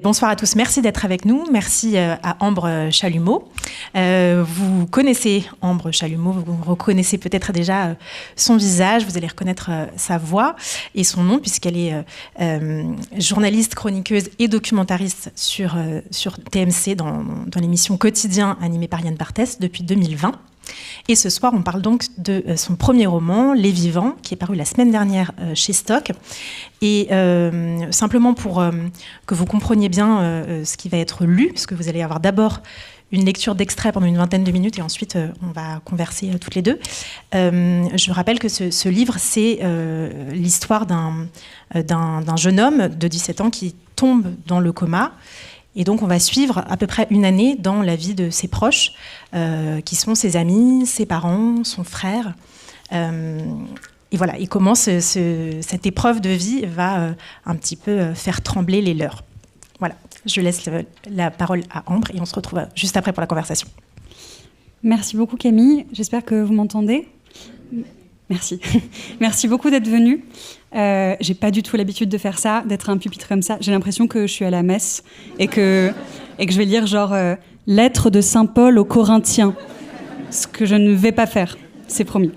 Bonsoir à tous, merci d'être avec nous. Merci à Ambre Chalumeau. Vous connaissez Ambre Chalumeau, vous reconnaissez peut-être déjà son visage, vous allez reconnaître sa voix et son nom puisqu'elle est journaliste, chroniqueuse et documentariste sur TMC dans l'émission Quotidien animée par Yann Barthès depuis 2020. Et ce soir, on parle donc de son premier roman, Les Vivants, qui est paru la semaine dernière chez Stock. Et simplement pour que vous compreniez bien ce qui va être lu, parce que vous allez avoir d'abord une lecture d'extrait pendant une vingtaine de minutes et ensuite on va converser toutes les deux. Je rappelle que ce livre, c'est l'histoire d'un jeune homme de 17 ans qui tombe dans le coma. Et donc, on va suivre à peu près une année dans la vie de ses proches, qui sont ses amis, ses parents, son frère. Et voilà, et comment cette épreuve de vie va un petit peu faire trembler les leurs. Voilà, je laisse la parole à Ambre et on se retrouve juste après pour la conversation. Merci beaucoup Camille, j'espère que vous m'entendez. Merci. Merci beaucoup d'être venue. J'ai pas du tout l'habitude de faire ça, d'être à un pupitre comme ça. J'ai l'impression que je suis à la messe et que je vais lire genre lettre de Saint Paul aux Corinthiens. Ce que je ne vais pas faire, c'est promis.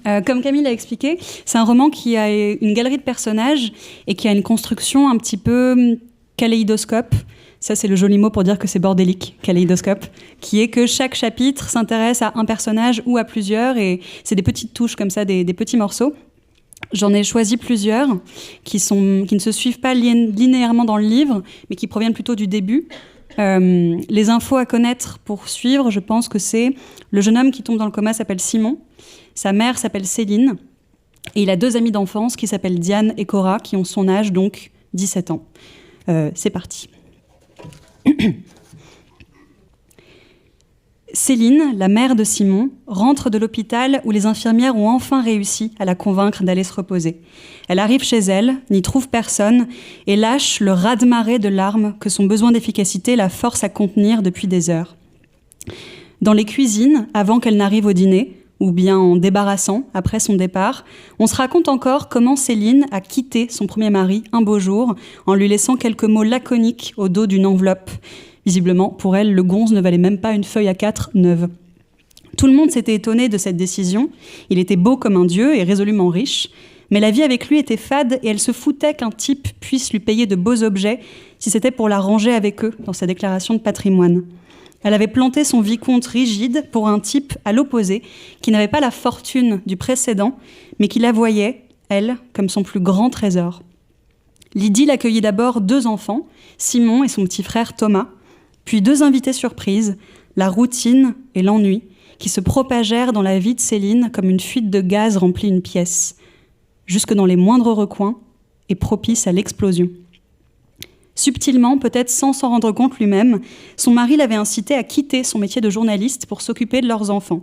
Comme Camille l'a expliqué, c'est un roman qui a une galerie de personnages et qui a une construction un petit peu kaléidoscope. Ça, c'est le joli mot pour dire que c'est bordélique, kaléidoscope, qui est que chaque chapitre s'intéresse à un personnage ou à plusieurs, et c'est des petites touches comme ça, des petits morceaux. J'en ai choisi plusieurs qui ne se suivent pas linéairement dans le livre, mais qui proviennent plutôt du début. Les infos à connaître pour suivre, je pense que c'est le jeune homme qui tombe dans le coma s'appelle Simon, sa mère s'appelle Céline, et il a 2 amis d'enfance qui s'appellent Diane et Cora, qui ont son âge, donc 17 ans. C'est parti. Céline, la mère de Simon, rentre de l'hôpital où les infirmières ont enfin réussi à la convaincre d'aller se reposer. Elle arrive chez elle, n'y trouve personne et lâche le raz-de-marée de larmes que son besoin d'efficacité la force à contenir depuis des heures. Dans les cuisines, avant qu'elle n'arrive au dîner, ou bien en débarrassant après son départ, on se raconte encore comment Céline a quitté son premier mari un beau jour en lui laissant quelques mots laconiques au dos d'une enveloppe. Visiblement, pour elle, le gonze ne valait même pas une feuille A4 neuve. Tout le monde s'était étonné de cette décision. Il était beau comme un dieu et résolument riche, mais la vie avec lui était fade et elle se foutait qu'un type puisse lui payer de beaux objets si c'était pour la ranger avec eux dans sa déclaration de patrimoine. Elle avait planté son vicomte rigide pour un type à l'opposé, qui n'avait pas la fortune du précédent, mais qui la voyait, elle, comme son plus grand trésor. Lydie accueillit d'abord 2 enfants, Simon et son petit frère Thomas, puis 2 invités surprises, la routine et l'ennui, qui se propagèrent dans la vie de Céline comme une fuite de gaz remplit une pièce, jusque dans les moindres recoins et propice à l'explosion. Subtilement, peut-être sans s'en rendre compte lui-même, son mari l'avait incité à quitter son métier de journaliste pour s'occuper de leurs enfants.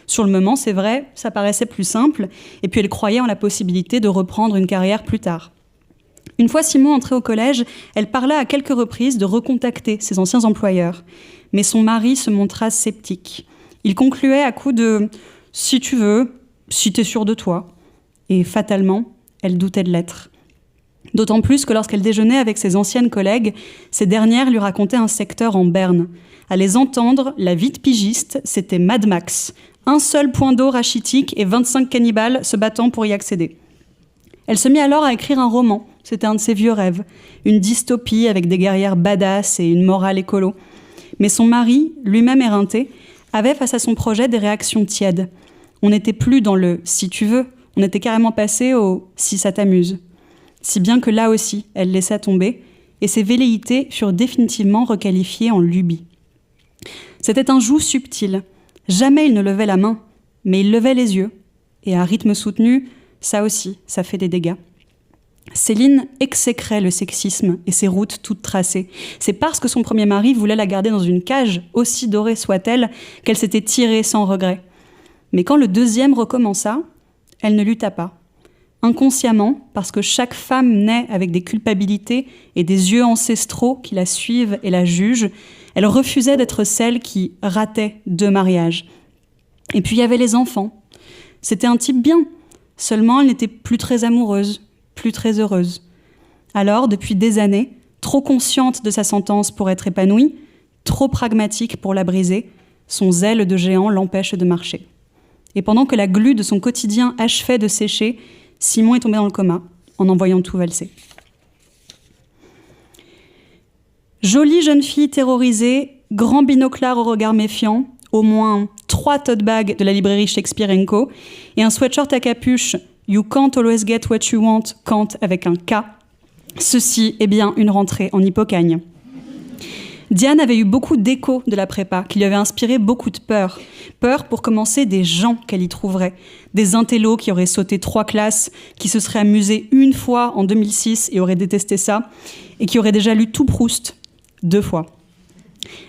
Sur le moment, c'est vrai, ça paraissait plus simple, et puis elle croyait en la possibilité de reprendre une carrière plus tard. Une fois Simon entré au collège, elle parla à quelques reprises de recontacter ses anciens employeurs. Mais son mari se montra sceptique. Il concluait à coups de « si tu veux, si t'es sûr de toi ». Et fatalement, elle doutait de l'être. D'autant plus que lorsqu'elle déjeunait avec ses anciennes collègues, ces dernières lui racontaient un secteur en berne. À les entendre, la vie de pigiste, c'était Mad Max. Un seul point d'eau rachitique et 25 cannibales se battant pour y accéder. Elle se mit alors à écrire un roman. C'était un de ses vieux rêves. Une dystopie avec des guerrières badass et une morale écolo. Mais son mari, lui-même éreinté, avait face à son projet des réactions tièdes. On n'était plus dans le « si tu veux », on était carrément passé au « si ça t'amuse ». Si bien que là aussi, elle laissa tomber, et ses velléités furent définitivement requalifiées en lubie. C'était un joug subtil. Jamais il ne levait la main, mais il levait les yeux. Et à rythme soutenu, ça aussi, ça fait des dégâts. Céline exécrait le sexisme et ses routes toutes tracées. C'est parce que son premier mari voulait la garder dans une cage, aussi dorée soit-elle, qu'elle s'était tirée sans regret. Mais quand le deuxième recommença, elle ne lutta pas. Inconsciemment, parce que chaque femme naît avec des culpabilités et des yeux ancestraux qui la suivent et la jugent, elle refusait d'être celle qui ratait 2 mariages. Et puis il y avait les enfants. C'était un type bien, seulement elle n'était plus très amoureuse, plus très heureuse. Alors, depuis des années, trop consciente de sa sentence pour être épanouie, trop pragmatique pour la briser, son zèle de géant l'empêche de marcher. Et pendant que la glu de son quotidien achevait de sécher, Simon est tombé dans le coma, en voyant tout valser. Jolie jeune fille terrorisée, grand binoclard au regard méfiant, au moins 3 tote bags de la librairie Shakespeare & Co. et un sweatshirt à capuche « You can't always get what you want, can't » avec un K. Ceci est bien une rentrée en Hippocagne. Diane avait eu beaucoup d'échos de la prépa, qui lui avait inspiré beaucoup de peur. Peur pour commencer des gens qu'elle y trouverait. Des intellos qui auraient sauté 3 classes, qui se seraient amusés une fois en 2006 et auraient détesté ça, et qui auraient déjà lu tout Proust 2 fois.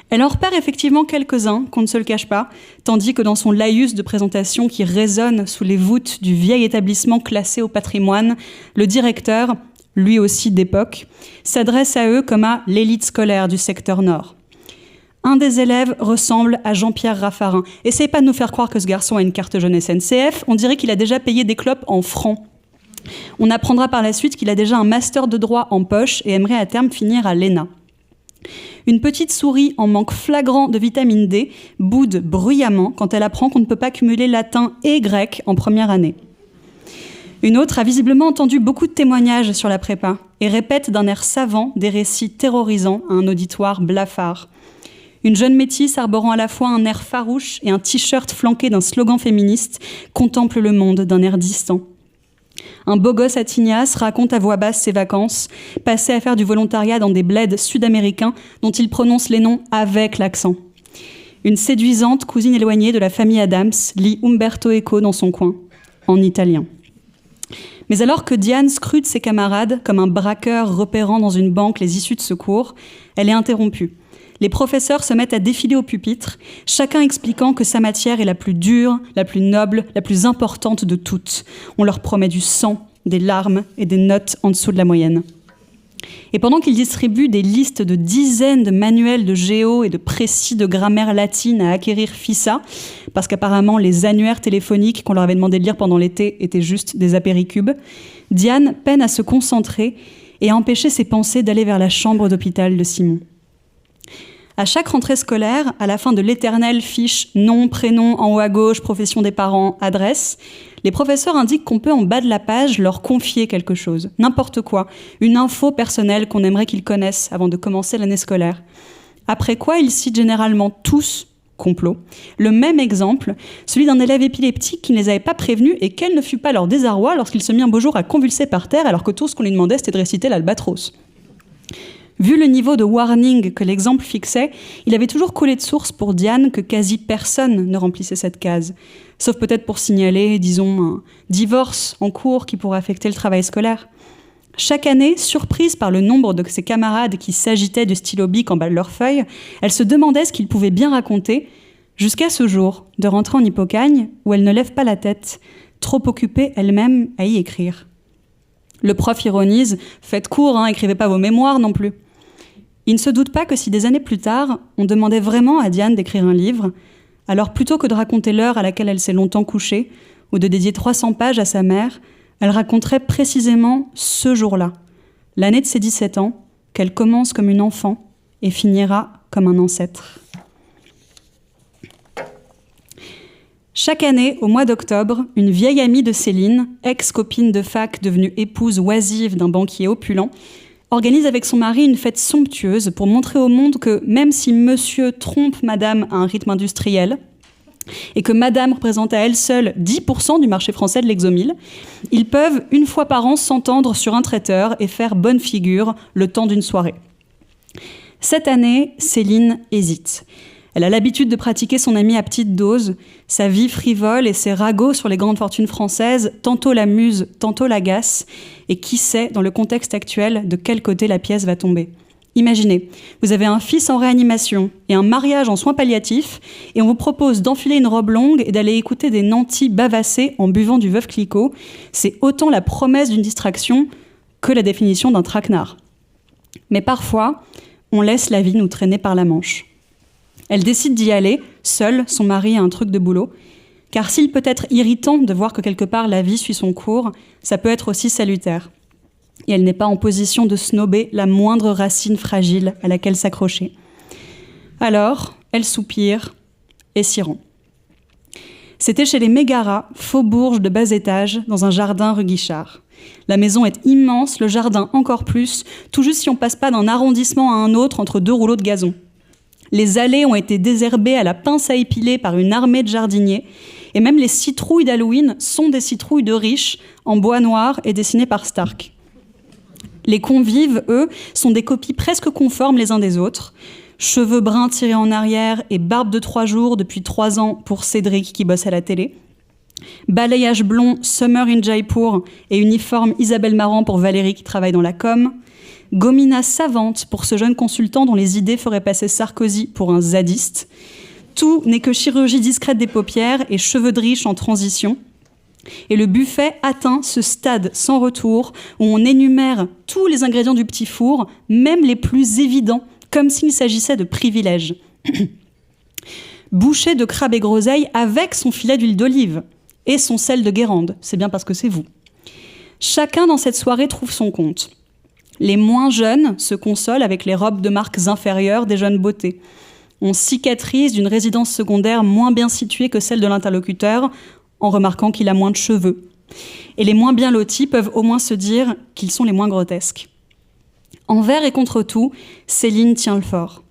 Elle en repère effectivement quelques-uns, qu'on ne se le cache pas, tandis que dans son laïus de présentation qui résonne sous les voûtes du vieil établissement classé au patrimoine, le directeur, lui aussi d'époque, s'adresse à eux comme à l'élite scolaire du secteur nord. Un des élèves ressemble à Jean-Pierre Raffarin. Essayez pas de nous faire croire que ce garçon a une carte jeune SNCF, on dirait qu'il a déjà payé des clopes en francs. On apprendra par la suite qu'il a déjà un master de droit en poche et aimerait à terme finir à l'ENA. Une petite souris en manque flagrant de vitamine D boude bruyamment quand elle apprend qu'on ne peut pas cumuler latin et grec en première année. Une autre a visiblement entendu beaucoup de témoignages sur la prépa et répète d'un air savant des récits terrorisants à un auditoire blafard. Une jeune métisse arborant à la fois un air farouche et un t-shirt flanqué d'un slogan féministe contemple le monde d'un air distant. Un beau gosse à Tignasse raconte à voix basse ses vacances, passées à faire du volontariat dans des bleds sud-américains dont il prononce les noms avec l'accent. Une séduisante cousine éloignée de la famille Adams lit Umberto Eco dans son coin, en italien. Mais alors que Diane scrute ses camarades comme un braqueur repérant dans une banque les issues de secours, elle est interrompue. Les professeurs se mettent à défiler au pupitre, chacun expliquant que sa matière est la plus dure, la plus noble, la plus importante de toutes. On leur promet du sang, des larmes et des notes en dessous de la moyenne. Et pendant qu'ils distribuent des listes de dizaines de manuels de géo et de précis de grammaire latine à acquérir FISA, parce qu'apparemment les annuaires téléphoniques qu'on leur avait demandé de lire pendant l'été étaient juste des apéricubes, Diane peine à se concentrer et à empêcher ses pensées d'aller vers la chambre d'hôpital de Simon. À chaque rentrée scolaire, à la fin de l'éternelle fiche nom, prénom, en haut à gauche, profession des parents, adresse, les professeurs indiquent qu'on peut en bas de la page leur confier quelque chose, n'importe quoi, une info personnelle qu'on aimerait qu'ils connaissent avant de commencer l'année scolaire. Après quoi, ils citent généralement tous, complot, le même exemple, celui d'un élève épileptique qui ne les avait pas prévenus et quel ne fut pas leur désarroi lorsqu'il se mit un beau jour à convulser par terre alors que tout ce qu'on lui demandait c'était de réciter l'Albatros. Vu le niveau de warning que l'exemple fixait, il avait toujours coulé de source pour Diane que quasi personne ne remplissait cette case. Sauf peut-être pour signaler, disons, un divorce en cours qui pourrait affecter le travail scolaire. Chaque année, surprise par le nombre de ses camarades qui s'agitaient du stylo bic en bas de leurs feuilles, elle se demandait ce qu'ils pouvaient bien raconter, jusqu'à ce jour de rentrer en Hippocagne où elle ne lève pas la tête, trop occupée elle-même à y écrire. Le prof ironise « Faites court, écrivez pas vos mémoires non plus ». Il ne se doute pas que si des années plus tard, on demandait vraiment à Diane d'écrire un livre, alors plutôt que de raconter l'heure à laquelle elle s'est longtemps couchée, ou de dédier 300 pages à sa mère, elle raconterait précisément ce jour-là, l'année de ses 17 ans, qu'elle commence comme une enfant et finira comme un ancêtre. Chaque année, au mois d'octobre, une vieille amie de Céline, ex-copine de fac devenue épouse oisive d'un banquier opulent, organise avec son mari une fête somptueuse pour montrer au monde que même si monsieur trompe madame à un rythme industriel et que madame représente à elle seule 10% du marché français de l'exomile, ils peuvent une fois par an s'entendre sur un traiteur et faire bonne figure le temps d'une soirée. Cette année, Céline hésite. Elle a l'habitude de pratiquer son amie à petite dose. Sa vie frivole et ses ragots sur les grandes fortunes françaises tantôt l'amusent, tantôt l'agacent. Et qui sait, dans le contexte actuel, de quel côté la pièce va tomber. Imaginez, vous avez un fils en réanimation et un mariage en soins palliatifs et on vous propose d'enfiler une robe longue et d'aller écouter des nantis bavasser en buvant du Veuve Clicquot. C'est autant la promesse d'une distraction que la définition d'un traquenard. Mais parfois, on laisse la vie nous traîner par la manche. Elle décide d'y aller, seule, son mari a un truc de boulot, car s'il peut être irritant de voir que quelque part la vie suit son cours, ça peut être aussi salutaire. et elle n'est pas en position de snober la moindre racine fragile à laquelle s'accrocher. Alors, elle soupire et s'y rend. C'était chez les Mégara, faubourg de bas étage, dans un jardin rue Guichard. La maison est immense, le jardin encore plus, tout juste si on passe pas d'un arrondissement à un autre entre 2 rouleaux de gazon. Les allées ont été désherbées à la pince à épiler par une armée de jardiniers, et même les citrouilles d'Halloween sont des citrouilles de riches, en bois noir et dessinées par Stark. Les convives, eux, sont des copies presque conformes les uns des autres. Cheveux bruns tirés en arrière et barbe de 3 jours depuis 3 ans pour Cédric qui bosse à la télé. Balayage blond Summer in Jaipur et uniforme Isabelle Marant pour Valérie qui travaille dans la com. Gomina savante pour ce jeune consultant dont les idées feraient passer Sarkozy pour un zadiste. Tout n'est que chirurgie discrète des paupières et cheveux de riche en transition. Et le buffet atteint ce stade sans retour où on énumère tous les ingrédients du petit four, même les plus évidents, comme s'il s'agissait de privilèges. Bouchée de crabe et groseille avec son filet d'huile d'olive et son sel de Guérande, c'est bien parce que c'est vous. Chacun dans cette soirée trouve son compte. Les moins jeunes se consolent avec les robes de marques inférieures des jeunes beautés. On cicatrise d'une résidence secondaire moins bien située que celle de l'interlocuteur en remarquant qu'il a moins de cheveux. Et les moins bien lotis peuvent au moins se dire qu'ils sont les moins grotesques. Envers et contre tout, Céline tient le fort.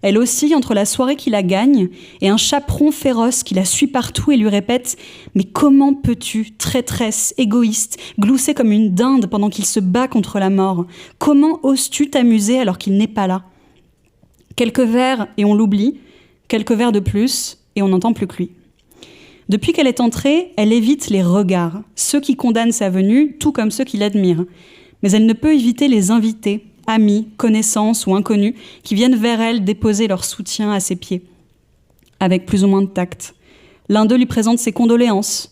Elle oscille entre la soirée qui la gagne et un chaperon féroce qui la suit partout et lui répète « Mais comment peux-tu, traîtresse, égoïste, glousser comme une dinde pendant qu'il se bat contre la mort? Comment oses-tu t'amuser alors qu'il n'est pas là ?» Quelques vers et on l'oublie, quelques vers de plus et on n'entend plus que lui. Depuis qu'elle est entrée, elle évite les regards, ceux qui condamnent sa venue, tout comme ceux qui l'admirent. Mais elle ne peut éviter les invités, amis, connaissances ou inconnus, qui viennent vers elle déposer leur soutien à ses pieds, avec plus ou moins de tact. L'un d'eux lui présente ses condoléances.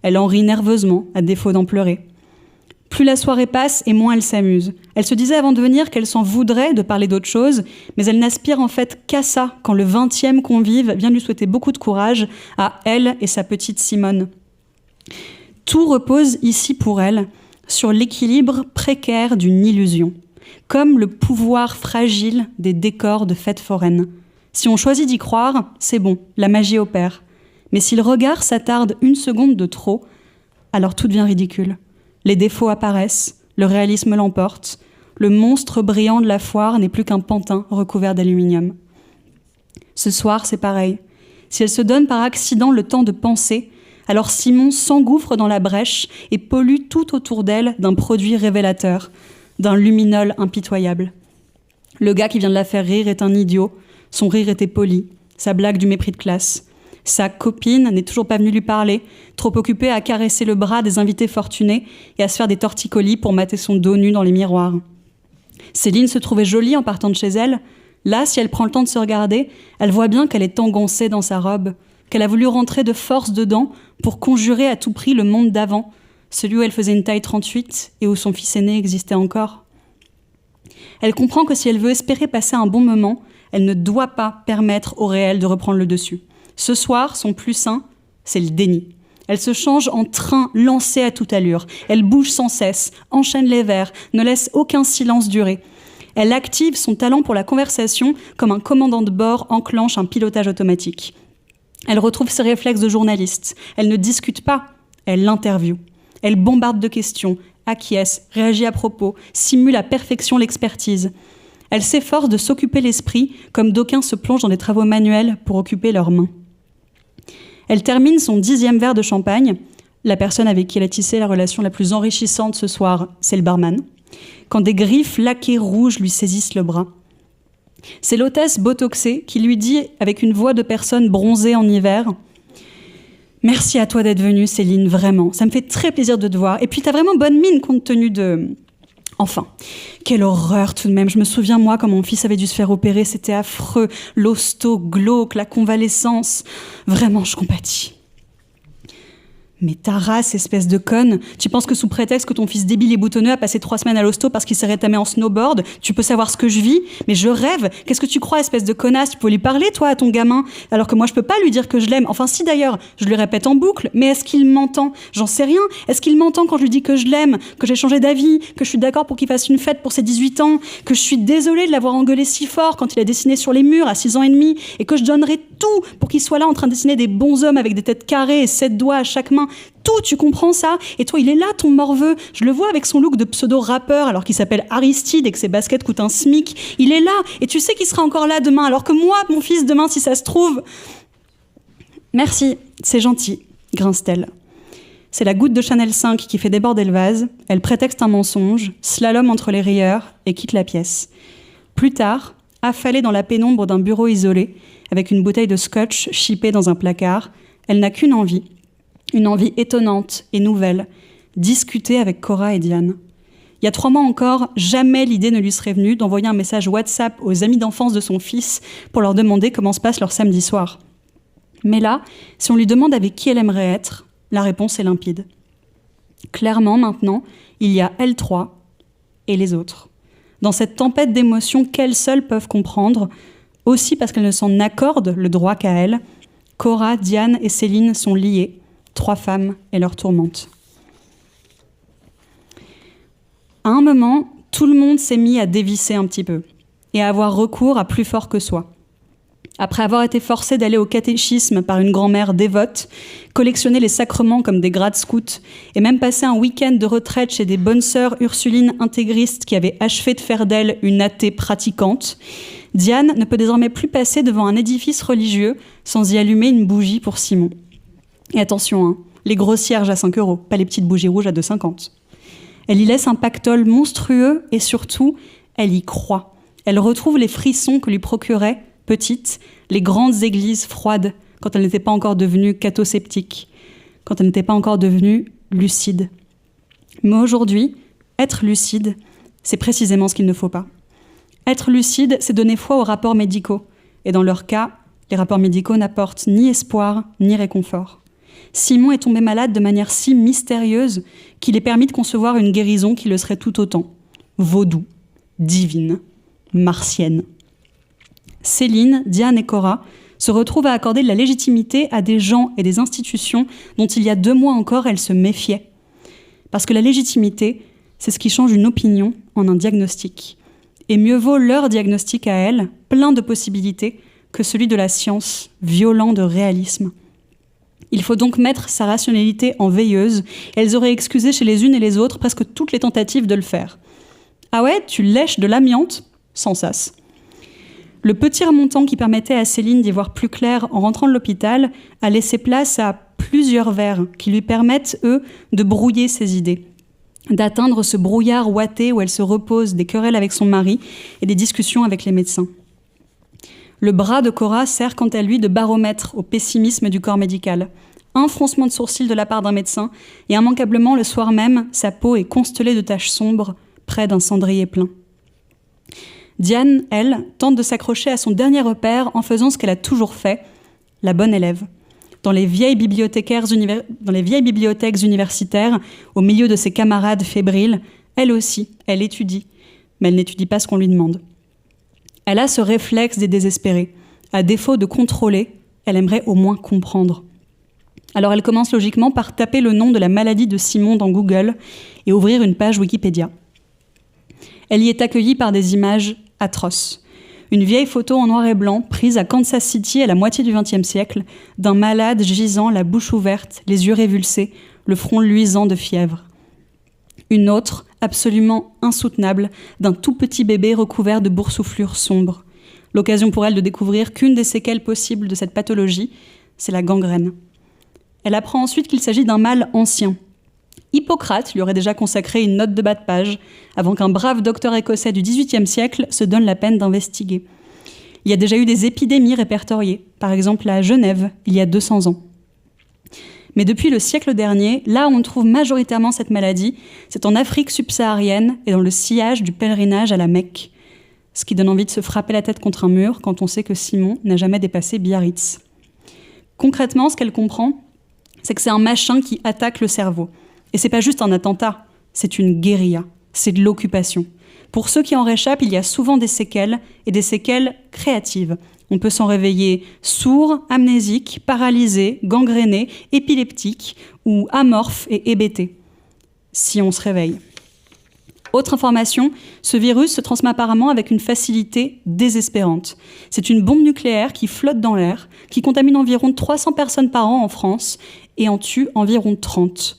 Elle en rit nerveusement, à défaut d'en pleurer. Plus la soirée passe et moins elle s'amuse. Elle se disait avant de venir qu'elle s'en voudrait de parler d'autre chose, mais elle n'aspire en fait qu'à ça quand le 20e convive vient lui souhaiter beaucoup de courage à elle et sa petite Simone. Tout repose ici pour elle sur l'équilibre précaire d'une illusion, comme le pouvoir fragile des décors de fêtes foraines. Si on choisit d'y croire, c'est bon, la magie opère. Mais si le regard s'attarde une seconde de trop, alors tout devient ridicule. Les défauts apparaissent, le réalisme l'emporte, le monstre brillant de la foire n'est plus qu'un pantin recouvert d'aluminium. Ce soir, c'est pareil. Si elle se donne par accident le temps de penser, alors Simon s'engouffre dans la brèche et pollue tout autour d'elle d'un produit révélateur, d'un luminol impitoyable. Le gars qui vient de la faire rire est un idiot, son rire était poli, sa blague du mépris de classe. Sa copine n'est toujours pas venue lui parler, trop occupée à caresser le bras des invités fortunés et à se faire des torticolis pour mater son dos nu dans les miroirs. Céline se trouvait jolie en partant de chez elle. Là, si elle prend le temps de se regarder, elle voit bien qu'elle est engoncée dans sa robe, qu'elle a voulu rentrer de force dedans pour conjurer à tout prix le monde d'avant, celui où elle faisait une taille 38 et où son fils aîné existait encore. Elle comprend que si elle veut espérer passer un bon moment, elle ne doit pas permettre au réel de reprendre le dessus. Ce soir, son plus sain, c'est le déni. Elle se change en train lancé à toute allure. Elle bouge sans cesse, enchaîne les vers, ne laisse aucun silence durer. Elle active son talent pour la conversation comme un commandant de bord enclenche un pilotage automatique. Elle retrouve ses réflexes de journaliste. Elle ne discute pas, elle l'interviewe. Elle bombarde de questions, acquiesce, réagit à propos, simule à perfection l'expertise. Elle s'efforce de s'occuper l'esprit comme d'aucuns se plongent dans des travaux manuels pour occuper leurs mains. Elle termine son 10e verre de champagne. La personne avec qui elle a tissé la relation la plus enrichissante ce soir, c'est le barman. Quand des griffes laquées rouges lui saisissent le bras. C'est l'hôtesse botoxée qui lui dit, avec une voix de personne bronzée en hiver, « Merci à toi d'être venue, Céline, vraiment. Ça me fait très plaisir de te voir. Et puis, t'as vraiment bonne mine compte tenu de... » Enfin, quelle horreur tout de même. Je me souviens, moi, quand mon fils avait dû se faire opérer, c'était affreux. L'hosto, glauque, la convalescence. Vraiment, je compatis. Mais ta race, espèce de conne, tu penses que sous prétexte que ton fils débile et boutonneux a passé 3 semaines à l'hosto parce qu'il s'est rétamé en snowboard, tu peux savoir ce que je vis? Mais je rêve. Qu'est-ce que tu crois, espèce de connasse? Tu peux lui parler, toi, à ton gamin? Alors que moi, je peux pas lui dire que je l'aime. Enfin, si d'ailleurs, je lui répète en boucle. Mais est-ce qu'il m'entend? J'en sais rien. Est-ce qu'il m'entend quand je lui dis que je l'aime, que j'ai changé d'avis, que je suis d'accord pour qu'il fasse une fête pour ses 18 ans, que je suis désolée de l'avoir engueulé si fort quand il a dessiné sur les murs à 6 ans et demi, et que je donnerai tout pour qu'il soit là en train de dessiner des bonshommes avec des têtes carrées et 7 doigts à chaque main? Tout, tu comprends ça? Et toi, il est là, ton morveux. Je le vois avec son look de pseudo-rappeur alors qu'il s'appelle Aristide et que ses baskets coûtent un SMIC. Il est là, et tu sais qu'il sera encore là demain, alors que moi, mon fils, demain, si ça se trouve... Merci, c'est gentil, grince-t-elle. C'est la goutte de Chanel 5 qui fait déborder le vase. Elle prétexte un mensonge, slalom entre les rieurs et quitte la pièce. Plus tard, affalée dans la pénombre d'un bureau isolé, avec une bouteille de scotch chippée dans un placard, elle n'a qu'une envie. Une envie étonnante et nouvelle, discuter avec Cora et Diane. Il y a 3 mois encore, jamais l'idée ne lui serait venue d'envoyer un message WhatsApp aux amis d'enfance de son fils pour leur demander comment se passe leur samedi soir. Mais là, si on lui demande avec qui elle aimerait être, la réponse est limpide. Clairement, maintenant, il y a elles 3 et les autres. Dans cette tempête d'émotions qu'elles seules peuvent comprendre, aussi parce qu'elles ne s'en accordent le droit qu'à elles, Cora, Diane et Céline sont liées, 3 femmes et leur tourmente. À un moment, tout le monde s'est mis à dévisser un petit peu et à avoir recours à plus fort que soi. Après avoir été forcé d'aller au catéchisme par une grand-mère dévote, collectionner les sacrements comme des grades scouts et même passer un week-end de retraite chez des bonnes sœurs ursulines intégristes qui avaient achevé de faire d'elle une athée pratiquante, Diane ne peut désormais plus passer devant un édifice religieux sans y allumer une bougie pour Simon. Et attention, hein, les grosses cierges à 5 €, pas les petites bougies rouges à 2,50 €. Elle y laisse un pactole monstrueux et surtout, elle y croit. Elle retrouve les frissons que lui procuraient, petite, les grandes églises froides quand elle n'était pas encore devenue catho-sceptique, quand elle n'était pas encore devenue lucide. Mais aujourd'hui, être lucide, c'est précisément ce qu'il ne faut pas. Être lucide, c'est donner foi aux rapports médicaux. Et dans leur cas, les rapports médicaux n'apportent ni espoir, ni réconfort. Simon est tombé malade de manière si mystérieuse qu'il est permis de concevoir une guérison qui le serait tout autant. Vaudou, divine, martienne. Céline, Diane et Cora se retrouvent à accorder de la légitimité à des gens et des institutions dont il y a 2 mois encore elles se méfiaient. Parce que la légitimité, c'est ce qui change une opinion en un diagnostic. Et mieux vaut leur diagnostic à elles, plein de possibilités, que celui de la science, violent de réalisme. Il faut donc mettre sa rationalité en veilleuse, et elles auraient excusé chez les unes et les autres presque toutes les tentatives de le faire. Ah ouais, tu lèches de l'amiante? Sans sas. Le petit remontant qui permettait à Céline d'y voir plus clair en rentrant de l'hôpital a laissé place à plusieurs verres qui lui permettent, eux, de brouiller ses idées, d'atteindre ce brouillard ouaté où elle se repose des querelles avec son mari et des discussions avec les médecins. Le bras de Cora sert quant à lui de baromètre au pessimisme du corps médical. Un froncement de sourcil de la part d'un médecin, et immanquablement, le soir même, sa peau est constellée de taches sombres, près d'un cendrier plein. Diane, elle, tente de s'accrocher à son dernier repère en faisant ce qu'elle a toujours fait, la bonne élève. Dans les vieilles bibliothèques universitaires, au milieu de ses camarades fébriles, elle aussi, elle étudie, mais elle n'étudie pas ce qu'on lui demande. Elle a ce réflexe des désespérés. À défaut de contrôler, elle aimerait au moins comprendre. Alors elle commence logiquement par taper le nom de la maladie de Simon dans Google et ouvrir une page Wikipédia. Elle y est accueillie par des images atroces. Une vieille photo en noir et blanc, prise à Kansas City à la moitié du XXe siècle, d'un malade gisant, la bouche ouverte, les yeux révulsés, le front luisant de fièvre. Une autre, absolument insoutenable, d'un tout petit bébé recouvert de boursouflures sombres. L'occasion pour elle de découvrir qu'une des séquelles possibles de cette pathologie, c'est la gangrène. Elle apprend ensuite qu'il s'agit d'un mal ancien. Hippocrate lui aurait déjà consacré une note de bas de page, avant qu'un brave docteur écossais du XVIIIe siècle se donne la peine d'investiguer. Il y a déjà eu des épidémies répertoriées, par exemple à Genève, il y a 200 ans. Mais depuis le siècle dernier, là où on trouve majoritairement cette maladie, c'est en Afrique subsaharienne et dans le sillage du pèlerinage à la Mecque. Ce qui donne envie de se frapper la tête contre un mur quand on sait que Simon n'a jamais dépassé Biarritz. Concrètement, ce qu'elle comprend, c'est que c'est un machin qui attaque le cerveau. Et c'est pas juste un attentat, c'est une guérilla, c'est de l'occupation. Pour ceux qui en réchappent, il y a souvent des séquelles, et des séquelles créatives. On peut s'en réveiller sourd, amnésique, paralysé, gangréné, épileptique ou amorphe et hébété, si on se réveille. Autre information, ce virus se transmet apparemment avec une facilité désespérante. C'est une bombe nucléaire qui flotte dans l'air, qui contamine environ 300 personnes par an en France et en tue environ 30.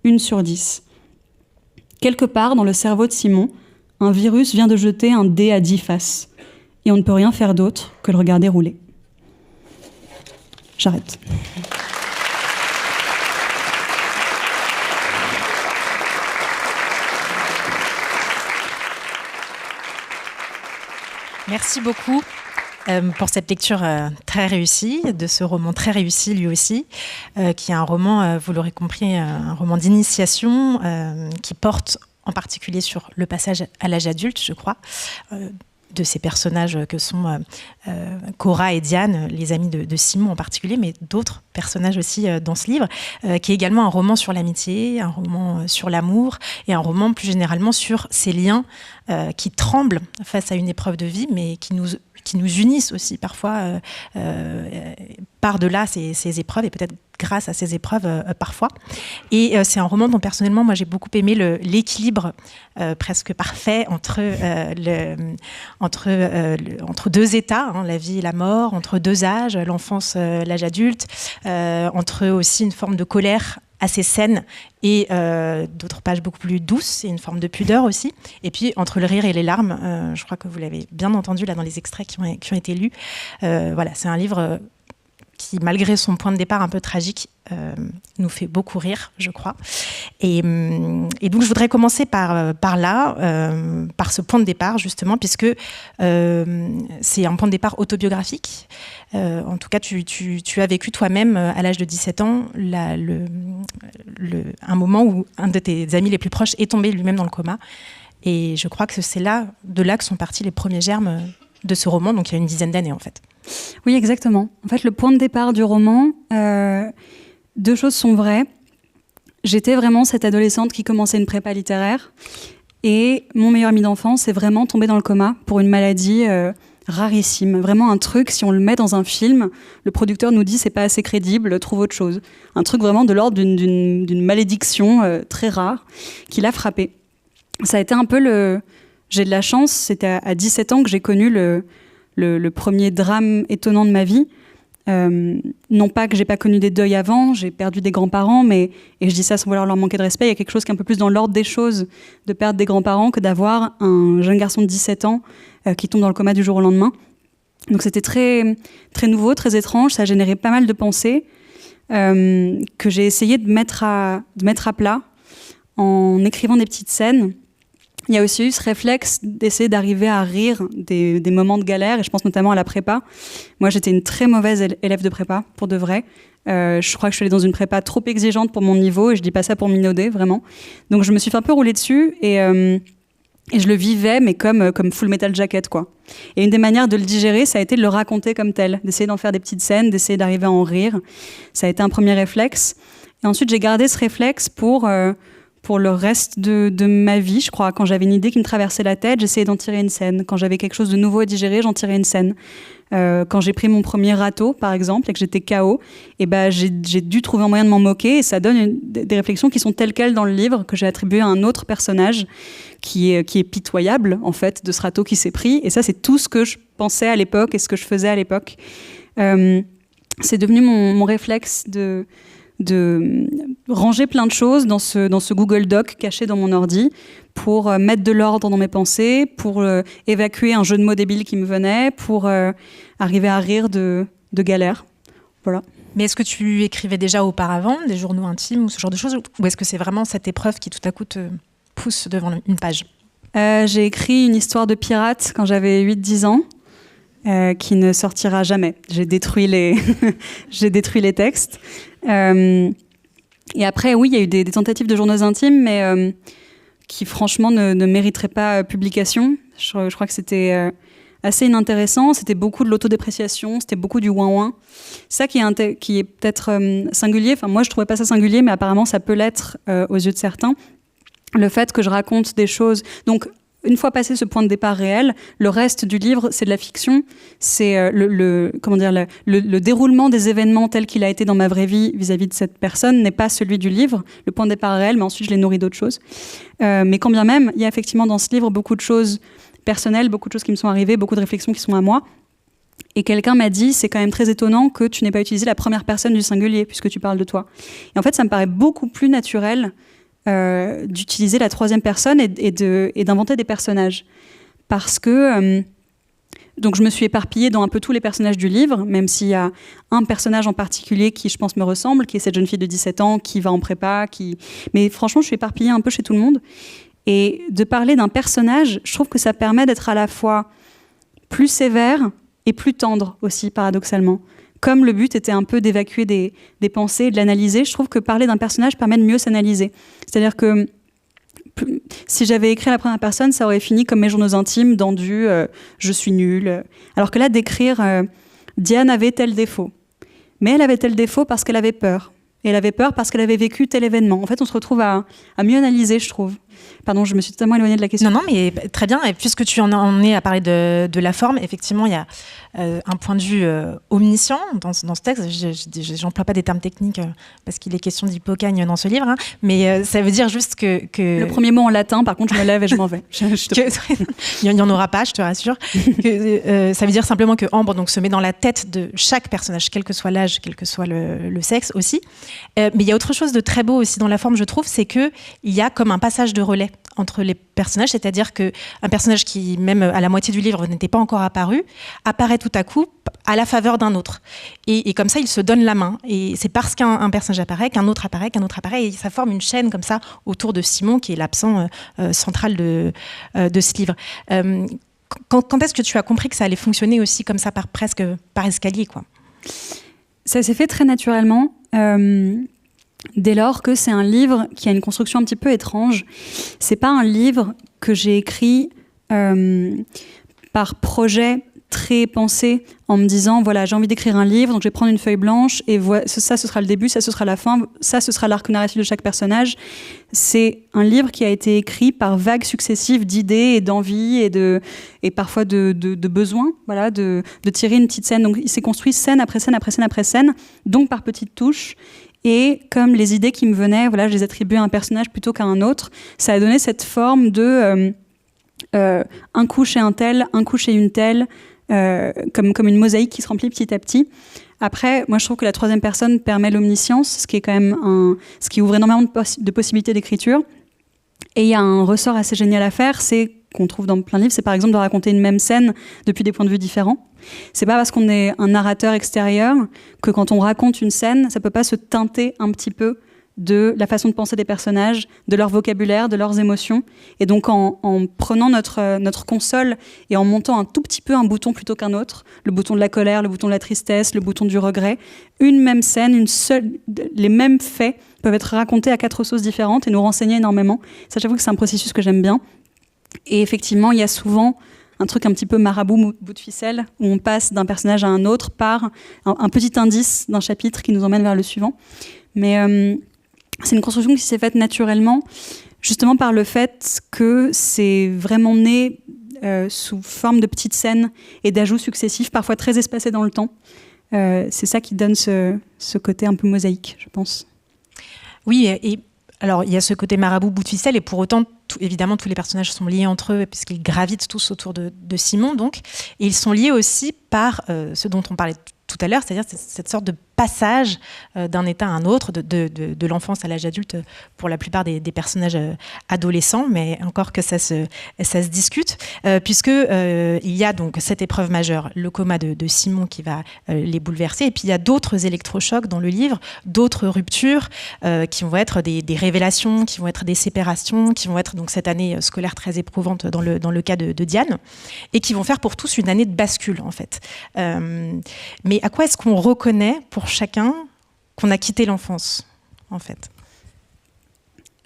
1 sur 10. Quelque part dans le cerveau de Simon, un virus vient de jeter un dé à 10 faces. Et on ne peut rien faire d'autre que le regarder rouler. J'arrête. Merci beaucoup pour cette lecture très réussie, de ce roman très réussi lui aussi, qui est un roman, vous l'aurez compris, un roman d'initiation qui porte en particulier sur le passage à l'âge adulte, je crois, de ces personnages que sont Cora et Diane, les amis de Simon en particulier, mais d'autres personnages aussi dans ce livre, qui est également un roman sur l'amitié, un roman sur l'amour et un roman plus généralement sur ces liens qui tremblent face à une épreuve de vie, mais qui nous unissent aussi parfois par-delà ces épreuves et peut-être grâce à ces épreuves parfois. Et c'est un roman dont personnellement, moi j'ai beaucoup aimé l'équilibre presque parfait entre deux états, hein, la vie et la mort, entre deux âges, l'enfance, l'âge adulte, entre aussi une forme de colère assez saine et d'autres pages beaucoup plus douces et une forme de pudeur aussi. Et puis entre le rire et les larmes, je crois que vous l'avez bien entendu là dans les extraits qui ont été lus. Voilà, c'est un livre qui, malgré son point de départ un peu tragique, nous fait beaucoup rire, je crois. Et donc, je voudrais commencer par là, par ce point de départ, justement, puisque c'est un point de départ autobiographique. En tout cas, tu as vécu toi-même, à l'âge de 17 ans, un moment où un de tes amis les plus proches est tombé lui-même dans le coma. Et je crois que c'est de là que sont partis les premiers germes de ce roman, donc il y a une dizaine d'années, en fait. Oui, exactement. En fait, le point de départ du roman, deux choses sont vraies. J'étais vraiment cette adolescente qui commençait une prépa littéraire et mon meilleur ami d'enfance est vraiment tombé dans le coma pour une maladie rarissime. Vraiment un truc, si on le met dans un film, le producteur nous dit c'est pas assez crédible, trouve autre chose. Un truc vraiment de l'ordre d'une malédiction très rare qui l'a frappé. Ça a été un peu J'ai de la chance, c'était à 17 ans que j'ai connu le premier drame étonnant de ma vie. Non pas que j'ai pas connu des deuils avant, j'ai perdu des grands-parents, et je dis ça sans vouloir leur manquer de respect, il y a quelque chose qui est un peu plus dans l'ordre des choses de perdre des grands-parents que d'avoir un jeune garçon de 17 ans qui tombe dans le coma du jour au lendemain. Donc c'était très, très nouveau, très étrange, ça a généré pas mal de pensées que j'ai essayé de mettre à plat en écrivant des petites scènes. Il y a aussi eu ce réflexe d'essayer d'arriver à rire des moments de galère, et je pense notamment à la prépa. Moi, j'étais une très mauvaise élève de prépa, pour de vrai. Je crois que je suis allée dans une prépa trop exigeante pour mon niveau, et je dis pas ça pour minauder, vraiment. Donc je me suis fait un peu rouler dessus, et je le vivais, mais comme Full Metal Jacket, quoi. Et une des manières de le digérer, ça a été de le raconter comme tel, d'essayer d'en faire des petites scènes, d'essayer d'arriver à en rire. Ça a été un premier réflexe. Et ensuite, j'ai gardé ce réflexe pour le reste de ma vie, je crois. Quand j'avais une idée qui me traversait la tête, j'essayais d'en tirer une scène. Quand j'avais quelque chose de nouveau à digérer, j'en tirais une scène. Quand j'ai pris mon premier râteau, par exemple, et que j'étais KO, j'ai dû trouver un moyen de m'en moquer, et ça donne des réflexions qui sont telles quelles dans le livre, que j'ai attribué à un autre personnage qui est pitoyable, en fait, de ce râteau qui s'est pris. Et ça, c'est tout ce que je pensais à l'époque et ce que je faisais à l'époque. C'est devenu mon réflexe de ranger plein de choses dans ce Google Doc caché dans mon ordi pour mettre de l'ordre dans mes pensées, pour évacuer un jeu de mots débile qui me venait, pour arriver à rire de galère. Voilà. Mais est-ce que tu écrivais déjà auparavant des journaux intimes ou ce genre de choses, ou est-ce que c'est vraiment cette épreuve qui tout à coup te pousse devant une page ? J'ai écrit une histoire de pirate quand j'avais 8-10 ans. Qui ne sortira jamais. J'ai détruit les textes. Et après, oui, il y a eu des tentatives de journaux intimes, mais qui franchement ne mériteraient pas publication. Je crois que c'était assez inintéressant. C'était beaucoup de l'autodépréciation, c'était beaucoup du ouin-ouin. Ça qui est peut-être singulier. Enfin, moi, je trouvais pas ça singulier, mais apparemment, ça peut l'être aux yeux de certains. Le fait que je raconte des choses... Donc, une fois passé ce point de départ réel, le reste du livre, c'est de la fiction. C'est le déroulement des événements tel qu'il a été dans ma vraie vie vis-à-vis de cette personne n'est pas celui du livre. Le point de départ réel, mais ensuite je l'ai nourri d'autres choses. Mais quand bien même, il y a effectivement dans ce livre beaucoup de choses personnelles, beaucoup de choses qui me sont arrivées, beaucoup de réflexions qui sont à moi. Et quelqu'un m'a dit, c'est quand même très étonnant que tu n'aies pas utilisé la première personne du singulier, puisque tu parles de toi. Et en fait, ça me paraît beaucoup plus naturel d'utiliser la troisième personne et d'inventer des personnages. Parce que... donc je me suis éparpillée dans un peu tous les personnages du livre, même s'il y a un personnage en particulier qui, je pense, me ressemble, qui est cette jeune fille de 17 ans, qui va en prépa, Mais franchement, je suis éparpillée un peu chez tout le monde. Et de parler d'un personnage, je trouve que ça permet d'être à la fois plus sévère et plus tendre aussi, paradoxalement. Comme le but était un peu d'évacuer des pensées, de l'analyser, je trouve que parler d'un personnage permet de mieux s'analyser. C'est-à-dire que si j'avais écrit à la première personne, ça aurait fini comme mes journaux intimes dans du « je suis nulle ». Alors que là, d'écrire « Diane avait tel défaut ». Mais elle avait tel défaut parce qu'elle avait peur. Et elle avait peur parce qu'elle avait vécu tel événement. En fait, on se retrouve à mieux analyser, je trouve. Pardon, je me suis totalement éloignée de la question. Non, mais très bien. Et puisque tu en es à parler de la forme, effectivement, il y a un point de vue omniscient dans ce texte. J'emploie pas des termes techniques parce qu'il est question d'hypocagne dans ce livre, hein, mais ça veut dire juste que... Le premier mot en latin, par contre, je me lève et je m'en vais. Il n'y en aura pas, je te rassure. Ça veut dire simplement que Ambre donc, se met dans la tête de chaque personnage, quel que soit l'âge, quel que soit le sexe aussi. Mais il y a autre chose de très beau aussi dans la forme, je trouve, c'est qu'il y a comme un passage de relais entre les personnages, c'est-à-dire qu'un personnage qui, même à la moitié du livre, n'était pas encore apparu, apparaît tout à coup à la faveur d'un autre. Et comme ça, il se donne la main. Et c'est parce qu'un personnage apparaît, qu'un autre apparaît, et ça forme une chaîne comme ça autour de Simon, qui est l'absent central de ce livre. Quand est-ce que tu as compris que ça allait fonctionner aussi comme ça, presque par escalier, quoi ? Ça s'est fait très naturellement. Dès lors que c'est un livre qui a une construction un petit peu étrange. C'est pas un livre que j'ai écrit par projet très pensé, en me disant, voilà, j'ai envie d'écrire un livre, donc je vais prendre une feuille blanche, et ça, ce sera le début, ça, ce sera la fin, ça, ce sera l'arc narratif de chaque personnage. C'est un livre qui a été écrit par vagues successives d'idées et d'envies et parfois de besoins, voilà, de tirer une petite scène. Donc, il s'est construit scène après scène après scène après scène, donc par petites touches. Et comme les idées qui me venaient, voilà, je les attribuais à un personnage plutôt qu'à un autre, ça a donné cette forme de un coup chez un tel, un coup chez une telle, comme une mosaïque qui se remplit petit à petit. Après, moi, je trouve que la troisième personne permet l'omniscience, ce qui est quand même ce qui ouvre énormément de possibilités d'écriture. Et il y a un ressort assez génial à faire, c'est qu'on trouve dans plein de livres, c'est par exemple de raconter une même scène depuis des points de vue différents. C'est pas parce qu'on est un narrateur extérieur que quand on raconte une scène, ça peut pas se teinter un petit peu de la façon de penser des personnages, de leur vocabulaire, de leurs émotions. Et donc en prenant notre console et en montant un tout petit peu un bouton plutôt qu'un autre, le bouton de la colère, le bouton de la tristesse, le bouton du regret, une même scène, les mêmes faits peuvent être racontés à 4 sauces différentes et nous renseigner énormément. Ça, j'avoue que c'est un processus que j'aime bien. Et effectivement, il y a souvent un truc un petit peu marabout, bout de ficelle, où on passe d'un personnage à un autre par un petit indice d'un chapitre qui nous emmène vers le suivant. Mais c'est une construction qui s'est faite naturellement, justement par le fait que c'est vraiment né sous forme de petites scènes et d'ajouts successifs, parfois très espacés dans le temps. C'est ça qui donne ce côté un peu mosaïque, je pense. Oui, et alors il y a ce côté marabout, bout de ficelle, et pour autant, évidemment, tous les personnages sont liés entre eux, puisqu'ils gravitent tous autour de Simon, donc. Et ils sont liés aussi par ce dont on parlait tout à l'heure, c'est-à-dire cette sorte de passage d'un état à un autre, de l'enfance à l'âge adulte pour la plupart des personnages adolescents, mais encore que ça se discute, puisque il y a donc cette épreuve majeure, le coma de Simon qui va les bouleverser, et puis il y a d'autres électrochocs dans le livre, d'autres ruptures qui vont être des révélations, qui vont être des séparations, qui vont être donc cette année scolaire très éprouvante dans le cas de Diane, et qui vont faire pour tous une année de bascule en fait. Mais à quoi est-ce qu'on reconnaît pour chacun qu'on a quitté l'enfance, en fait ?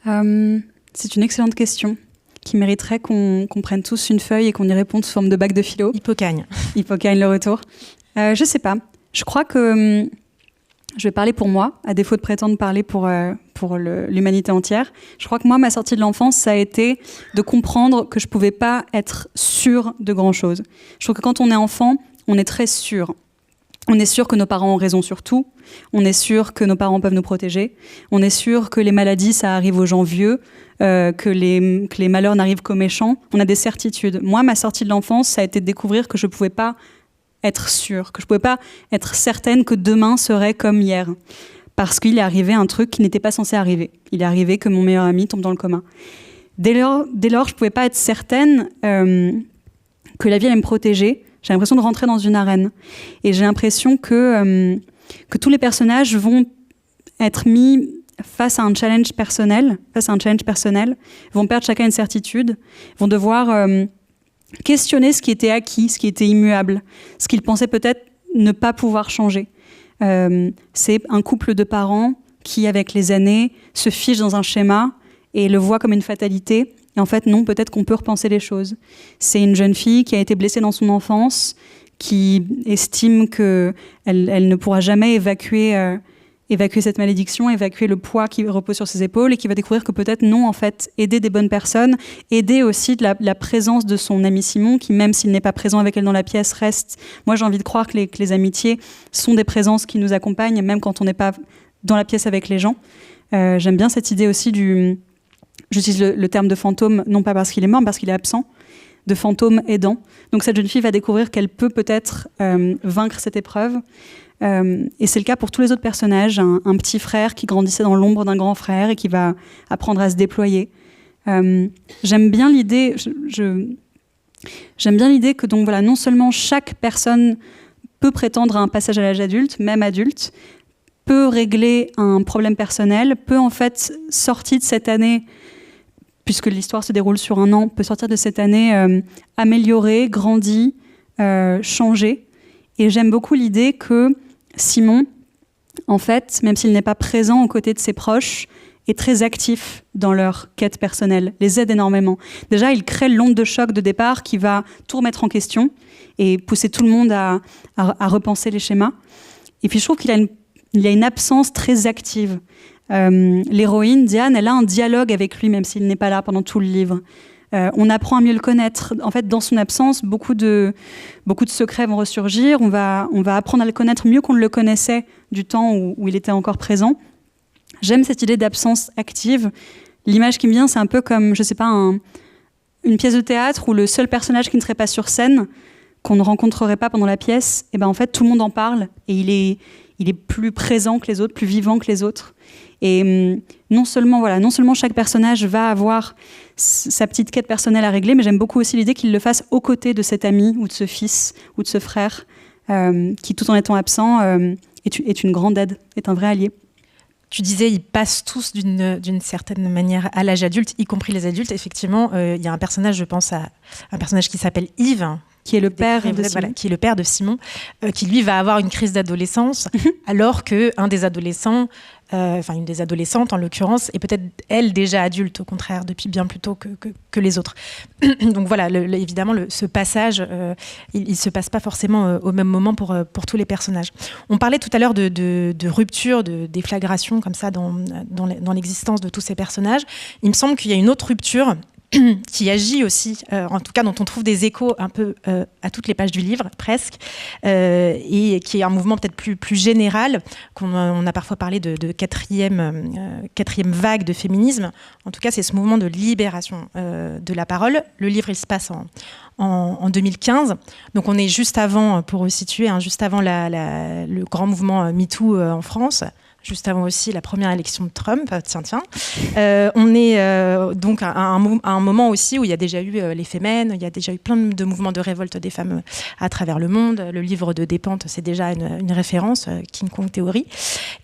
C'est une excellente question. qui mériterait qu'on prenne tous une feuille et qu'on y réponde sous forme de bac de philo. Hippocagne. Hippocagne, le retour. Je sais pas. Je crois que je vais parler pour moi, à défaut de prétendre parler pour l'humanité entière. Je crois que moi, ma sortie de l'enfance, ça a été de comprendre que je pouvais pas être sûre de grand-chose. Je trouve que quand on est enfant, on est très sûr. On est sûr que nos parents ont raison sur tout. On est sûr que nos parents peuvent nous protéger. On est sûr que les maladies, ça arrive aux gens vieux, que les malheurs n'arrivent qu'aux méchants. On a des certitudes. Moi, ma sortie de l'enfance, ça a été de découvrir que je ne pouvais pas être sûre, que je ne pouvais pas être certaine que demain serait comme hier. Parce qu'il est arrivé un truc qui n'était pas censé arriver. Il est arrivé que mon meilleur ami tombe dans le coma. Dès lors, je ne pouvais pas être certaine que la vie allait me protéger. J'ai l'impression de rentrer dans une arène. Et j'ai l'impression que tous les personnages vont être mis face à un challenge personnel, vont perdre chacun une certitude, vont devoir questionner ce qui était acquis, ce qui était immuable, ce qu'ils pensaient peut-être ne pas pouvoir changer. C'est un couple de parents qui, avec les années, se fige dans un schéma et le voit comme une fatalité. Et en fait, non, peut-être qu'on peut repenser les choses. C'est une jeune fille qui a été blessée dans son enfance, qui estime qu'elle ne pourra jamais évacuer cette malédiction, évacuer le poids qui repose sur ses épaules, et qui va découvrir que peut-être non, en fait, aider des bonnes personnes, aider aussi de la présence de son ami Simon, qui, même s'il n'est pas présent avec elle dans la pièce, reste... Moi, j'ai envie de croire que les amitiés sont des présences qui nous accompagnent, même quand on n'est pas dans la pièce avec les gens. J'aime bien cette idée aussi du... J'utilise le terme de fantôme, non pas parce qu'il est mort, mais parce qu'il est absent, de fantôme aidant. Donc cette jeune fille va découvrir qu'elle peut peut-être vaincre cette épreuve. Et c'est le cas pour tous les autres personnages. Un petit frère qui grandissait dans l'ombre d'un grand frère et qui va apprendre à se déployer. J'aime bien l'idée que donc, voilà, non seulement chaque personne peut prétendre à un passage à l'âge adulte, même adulte, peut régler un problème personnel, peut en fait sortir de cette année, puisque l'histoire se déroule sur un an, peut sortir de cette année améliorée, grandie, changée. Et j'aime beaucoup l'idée que Simon, en fait, même s'il n'est pas présent aux côtés de ses proches, est très actif dans leur quête personnelle, les aide énormément. Déjà, il crée l'onde de choc de départ qui va tout remettre en question et pousser tout le monde à repenser les schémas. Et puis je trouve qu'il y a une absence très active. L'héroïne, Diane, elle a un dialogue avec lui, même s'il n'est pas là pendant tout le livre. On apprend à mieux le connaître. En fait, dans son absence, beaucoup de secrets vont ressurgir. On va apprendre à le connaître mieux qu'on ne le connaissait du temps où il était encore présent. J'aime cette idée d'absence active. L'image qui me vient, c'est un peu comme, je sais pas, une pièce de théâtre où le seul personnage qui ne serait pas sur scène, qu'on ne rencontrerait pas pendant la pièce, et ben en fait, tout le monde en parle et il est plus présent que les autres, plus vivant que les autres. Et non seulement chaque personnage va avoir sa petite quête personnelle à régler, mais j'aime beaucoup aussi l'idée qu'il le fasse aux côtés de cet ami ou de ce fils ou de ce frère qui, tout en étant absent, est une grande aide, est un vrai allié. Tu disais, ils passent tous d'une certaine manière à l'âge adulte, y compris les adultes. Effectivement, il y a un personnage, je pense à un personnage qui s'appelle Yves, qui est le père de Simon. Voilà, qui est le père de Simon, qui lui va avoir une crise d'adolescence, alors qu'un des adolescents, une des adolescentes en l'occurrence, est peut-être elle déjà adulte, au contraire, depuis bien plus tôt que les autres. Donc voilà, évidemment, ce passage, il se passe pas forcément au même moment pour tous les personnages. On parlait tout à l'heure de rupture, de déflagration comme ça dans l'existence de tous ces personnages. Il me semble qu'il y a une autre rupture qui agit aussi, en tout cas dont on trouve des échos un peu à toutes les pages du livre, presque, et qui est un mouvement peut-être plus général, on a parfois parlé de quatrième vague de féminisme. En tout cas, c'est ce mouvement de libération de la parole. Le livre, il se passe en 2015, donc on est juste avant, pour resituer, juste avant le grand mouvement MeToo en France, juste avant aussi la première élection de Trump. On est donc à un moment aussi où il y a déjà eu les Femmes, il y a déjà eu plein de mouvements de révolte des femmes à travers le monde. Le livre de Despentes, c'est déjà une référence, King Kong Theory.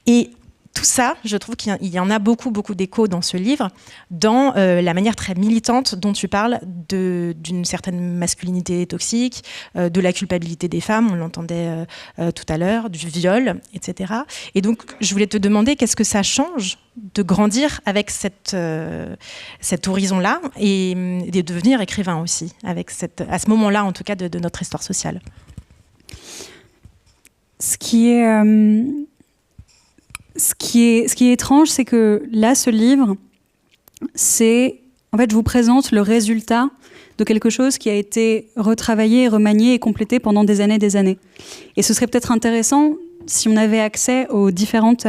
Et tout ça, je trouve qu'il y en a beaucoup d'échos dans ce livre, dans la manière très militante dont tu parles d'une certaine masculinité toxique, de la culpabilité des femmes, on l'entendait tout à l'heure, du viol, etc. Et donc, je voulais te demander qu'est-ce que ça change de grandir avec cet horizon-là et de devenir écrivain aussi, à ce moment-là, en tout cas, de notre histoire sociale. Ce qui est étrange, c'est que là, ce livre, en fait, je vous présente le résultat de quelque chose qui a été retravaillé, remanié et complété pendant des années. Et ce serait peut-être intéressant si on avait accès aux différentes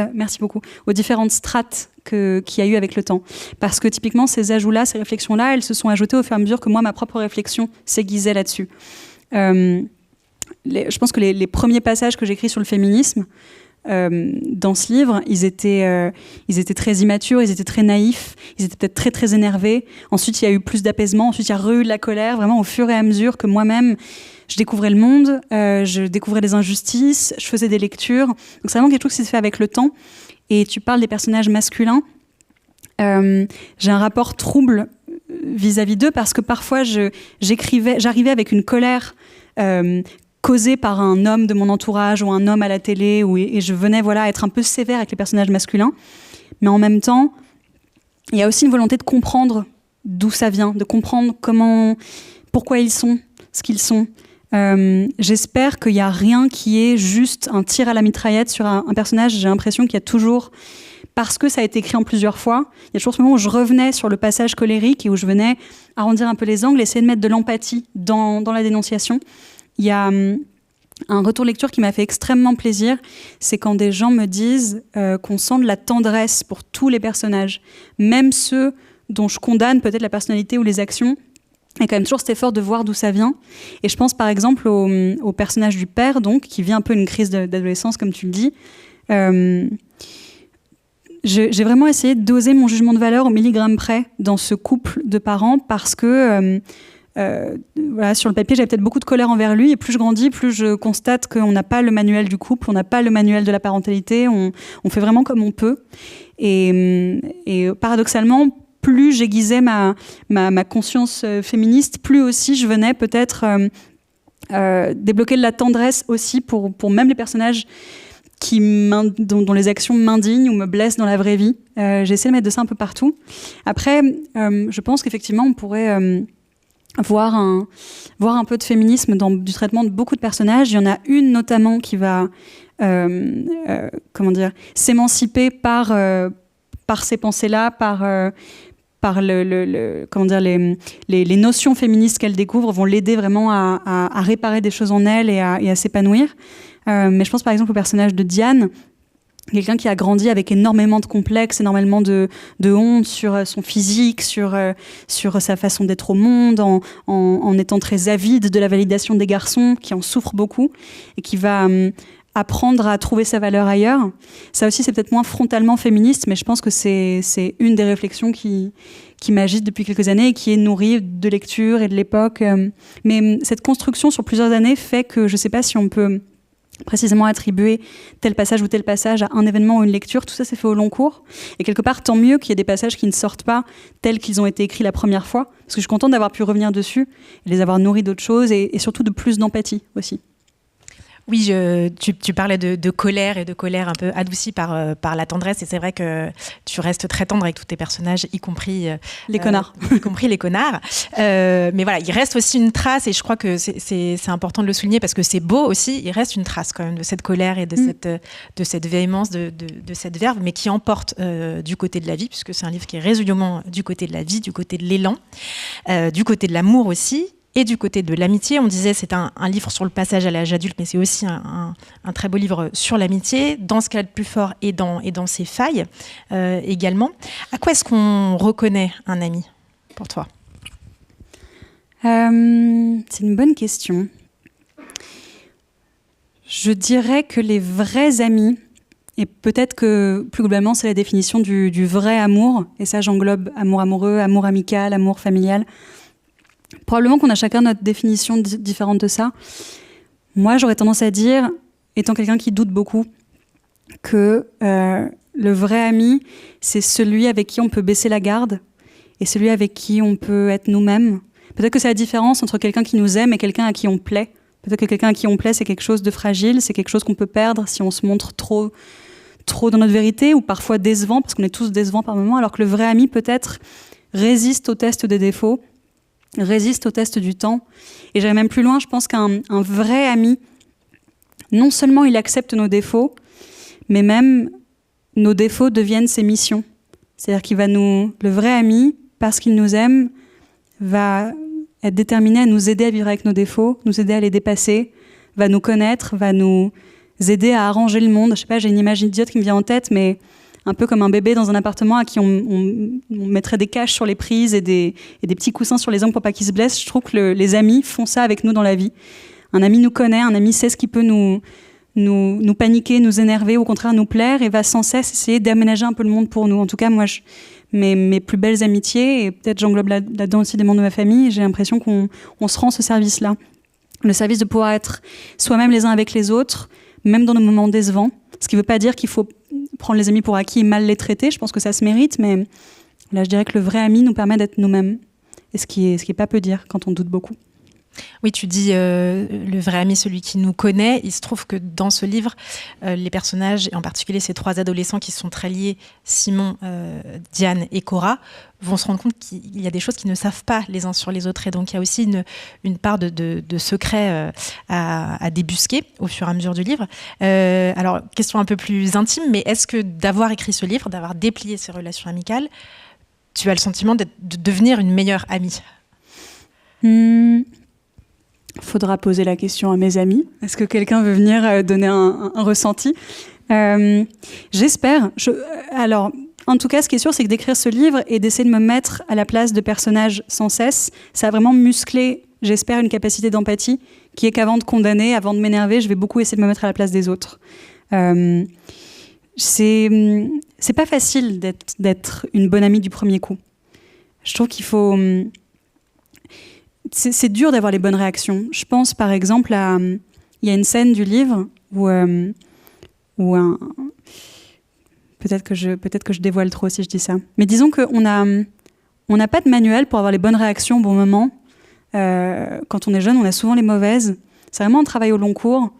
strates qu'il y a eu avec le temps. Parce que typiquement, ces ajouts-là, ces réflexions-là, elles se sont ajoutées au fur et à mesure que moi, ma propre réflexion s'aiguisait là-dessus. Je pense que les premiers passages que j'écris sur le féminisme, dans ce livre, ils étaient très immatures, ils étaient très naïfs, ils étaient peut-être très très énervés. Ensuite, il y a eu plus d'apaisement, ensuite il y a eu de la colère, vraiment au fur et à mesure que moi-même, je découvrais le monde, je découvrais les injustices, je faisais des lectures. Donc c'est vraiment quelque chose qui s'est fait avec le temps. Et tu parles des personnages masculins. J'ai un rapport trouble vis-à-vis d'eux parce que parfois j'arrivais avec une colère causée par un homme de mon entourage ou un homme à la télé, et je venais être un peu sévère avec les personnages masculins. Mais en même temps, il y a aussi une volonté de comprendre d'où ça vient, de comprendre pourquoi ils sont ce qu'ils sont. J'espère qu'il n'y a rien qui est juste un tir à la mitraillette sur un personnage. J'ai l'impression qu'il y a toujours, parce que ça a été écrit en plusieurs fois, il y a toujours ce moment où je revenais sur le passage colérique et où je venais arrondir un peu les angles, essayer de mettre de l'empathie dans la dénonciation. Il y a un retour lecture qui m'a fait extrêmement plaisir, c'est quand des gens me disent qu'on sent de la tendresse pour tous les personnages, même ceux dont je condamne peut-être la personnalité ou les actions. Il y a quand même toujours cet effort de voir d'où ça vient. Et je pense par exemple au personnage du père, donc, qui vit un peu une crise d'adolescence, comme tu le dis. J'ai vraiment essayé de doser mon jugement de valeur au milligramme près dans ce couple de parents parce que sur le papier, j'avais peut-être beaucoup de colère envers lui, et plus je grandis, plus je constate qu'on n'a pas le manuel du couple, on n'a pas le manuel de la parentalité, on fait vraiment comme on peut. Et paradoxalement, plus j'aiguisais ma conscience féministe, plus aussi je venais peut-être débloquer de la tendresse aussi pour même les personnages dont les actions m'indignent ou me blessent dans la vraie vie. J'essaie de mettre de ça un peu partout. Après, je pense qu'effectivement, on pourrait voir un peu de féminisme dans du traitement de beaucoup de personnages. Il y en a une notamment qui va s'émanciper par ces pensées-là, par les notions féministes qu'elle découvre vont l'aider vraiment à réparer des choses en elle et à s'épanouir. Mais je pense par exemple au personnage de Diane, quelqu'un qui a grandi avec énormément de complexes, énormément de honte sur son physique, sur sa façon d'être au monde, en étant très avide de la validation des garçons, qui en souffre beaucoup, et qui va apprendre à trouver sa valeur ailleurs. Ça aussi, c'est peut-être moins frontalement féministe, mais je pense que c'est une des réflexions qui m'agite depuis quelques années et qui est nourrie de lecture et de l'époque. Mais cette construction sur plusieurs années fait que je ne sais pas si on peut précisément attribuer tel passage ou tel passage à un événement ou une lecture. Tout ça s'est fait au long cours. Et quelque part, tant mieux qu'il y ait des passages qui ne sortent pas tels qu'ils ont été écrits la première fois, parce que je suis contente d'avoir pu revenir dessus et les avoir nourris d'autres choses et surtout de plus d'empathie aussi. Oui, tu parlais de colère et de colère un peu adoucie par la tendresse, et c'est vrai que tu restes très tendre avec tous tes personnages, y compris les connards. Y compris les connards. Mais voilà, il reste aussi une trace, et je crois que c'est important de le souligner parce que c'est beau aussi. Il reste une trace quand même de cette colère et de cette véhémence, de cette verve, mais qui emporte du côté de la vie, puisque c'est un livre qui est résolument du côté de la vie, du côté de l'élan, du côté de l'amour aussi. Et du côté de l'amitié, on disait c'est un livre sur le passage à l'âge adulte, mais c'est aussi un très beau livre sur l'amitié, dans ce qu'il y a de plus fort et dans ses failles également. À quoi est-ce qu'on reconnaît un ami pour toi ? C'est une bonne question. Je dirais que les vrais amis, et peut-être que plus globalement c'est la définition du vrai amour, et ça j'englobe amour amoureux, amour amical, amour familial. Probablement qu'on a chacun notre définition différente de ça. Moi, j'aurais tendance à dire, étant quelqu'un qui doute beaucoup, que le vrai ami, c'est celui avec qui on peut baisser la garde et celui avec qui on peut être nous-mêmes. Peut-être que c'est la différence entre quelqu'un qui nous aime et quelqu'un à qui on plaît. Peut-être que quelqu'un à qui on plaît, c'est quelque chose de fragile, c'est quelque chose qu'on peut perdre si on se montre trop dans notre vérité, ou parfois décevant, parce qu'on est tous décevants par moments, alors que le vrai ami, peut-être, résiste au test des défauts, résiste au test du temps. Et j'allais même plus loin, je pense qu'un vrai ami, non seulement il accepte nos défauts, mais même nos défauts deviennent ses missions. C'est-à-dire qu'il va le vrai ami, parce qu'il nous aime, va être déterminé à nous aider à vivre avec nos défauts, nous aider à les dépasser, va nous connaître, va nous aider à arranger le monde. Je sais pas, j'ai une image idiote qui me vient en tête, mais un peu comme un bébé dans un appartement à qui on mettrait des caches sur les prises et des petits coussins sur les ongles pour pas qu'ils se blessent. Je trouve que les amis font ça avec nous dans la vie. Un ami nous connaît, un ami sait ce qui peut nous paniquer, nous énerver, au contraire nous plaire, et va sans cesse essayer d'aménager un peu le monde pour nous. En tout cas, moi, mes plus belles amitiés, et peut-être j'englobe là-dedans aussi des membres de ma famille, j'ai l'impression qu'on se rend ce service-là. Le service de pouvoir être soi-même les uns avec les autres, même dans nos moments décevants. Ce qui ne veut pas dire qu'il faut prendre les amis pour acquis et mal les traiter. Je pense que ça se mérite, mais là, je dirais que le vrai ami nous permet d'être nous-mêmes. Et ce qui est pas peu dire quand on doute beaucoup. Oui, tu dis le vrai ami, celui qui nous connaît. Il se trouve que dans ce livre, les personnages, et en particulier ces 3 adolescents qui sont très liés, Simon, Diane et Cora, vont se rendre compte qu'il y a des choses qu'ils ne savent pas les uns sur les autres. Et donc, il y a aussi une part de secret à débusquer au fur et à mesure du livre. Alors, question un peu plus intime, mais est-ce que d'avoir écrit ce livre, d'avoir déplié ces relations amicales, tu as le sentiment de devenir une meilleure amie ? Faudra poser la question à mes amis. Est-ce que quelqu'un veut venir donner un ressenti ? J'espère. Alors, en tout cas, ce qui est sûr, c'est que d'écrire ce livre et d'essayer de me mettre à la place de personnages sans cesse, ça a vraiment musclé, j'espère, une capacité d'empathie qui est qu'avant de condamner, avant de m'énerver, je vais beaucoup essayer de me mettre à la place des autres. C'est pas facile d'être une bonne amie du premier coup. Je trouve qu'il faut... C'est dur d'avoir les bonnes réactions. Je pense par exemple il y a une scène du livre où peut-être que je dévoile trop si je dis ça. Mais disons qu'on n'a pas de manuel pour avoir les bonnes réactions au bon moment. Quand on est jeune, on a souvent les mauvaises. C'est vraiment un travail au long cours.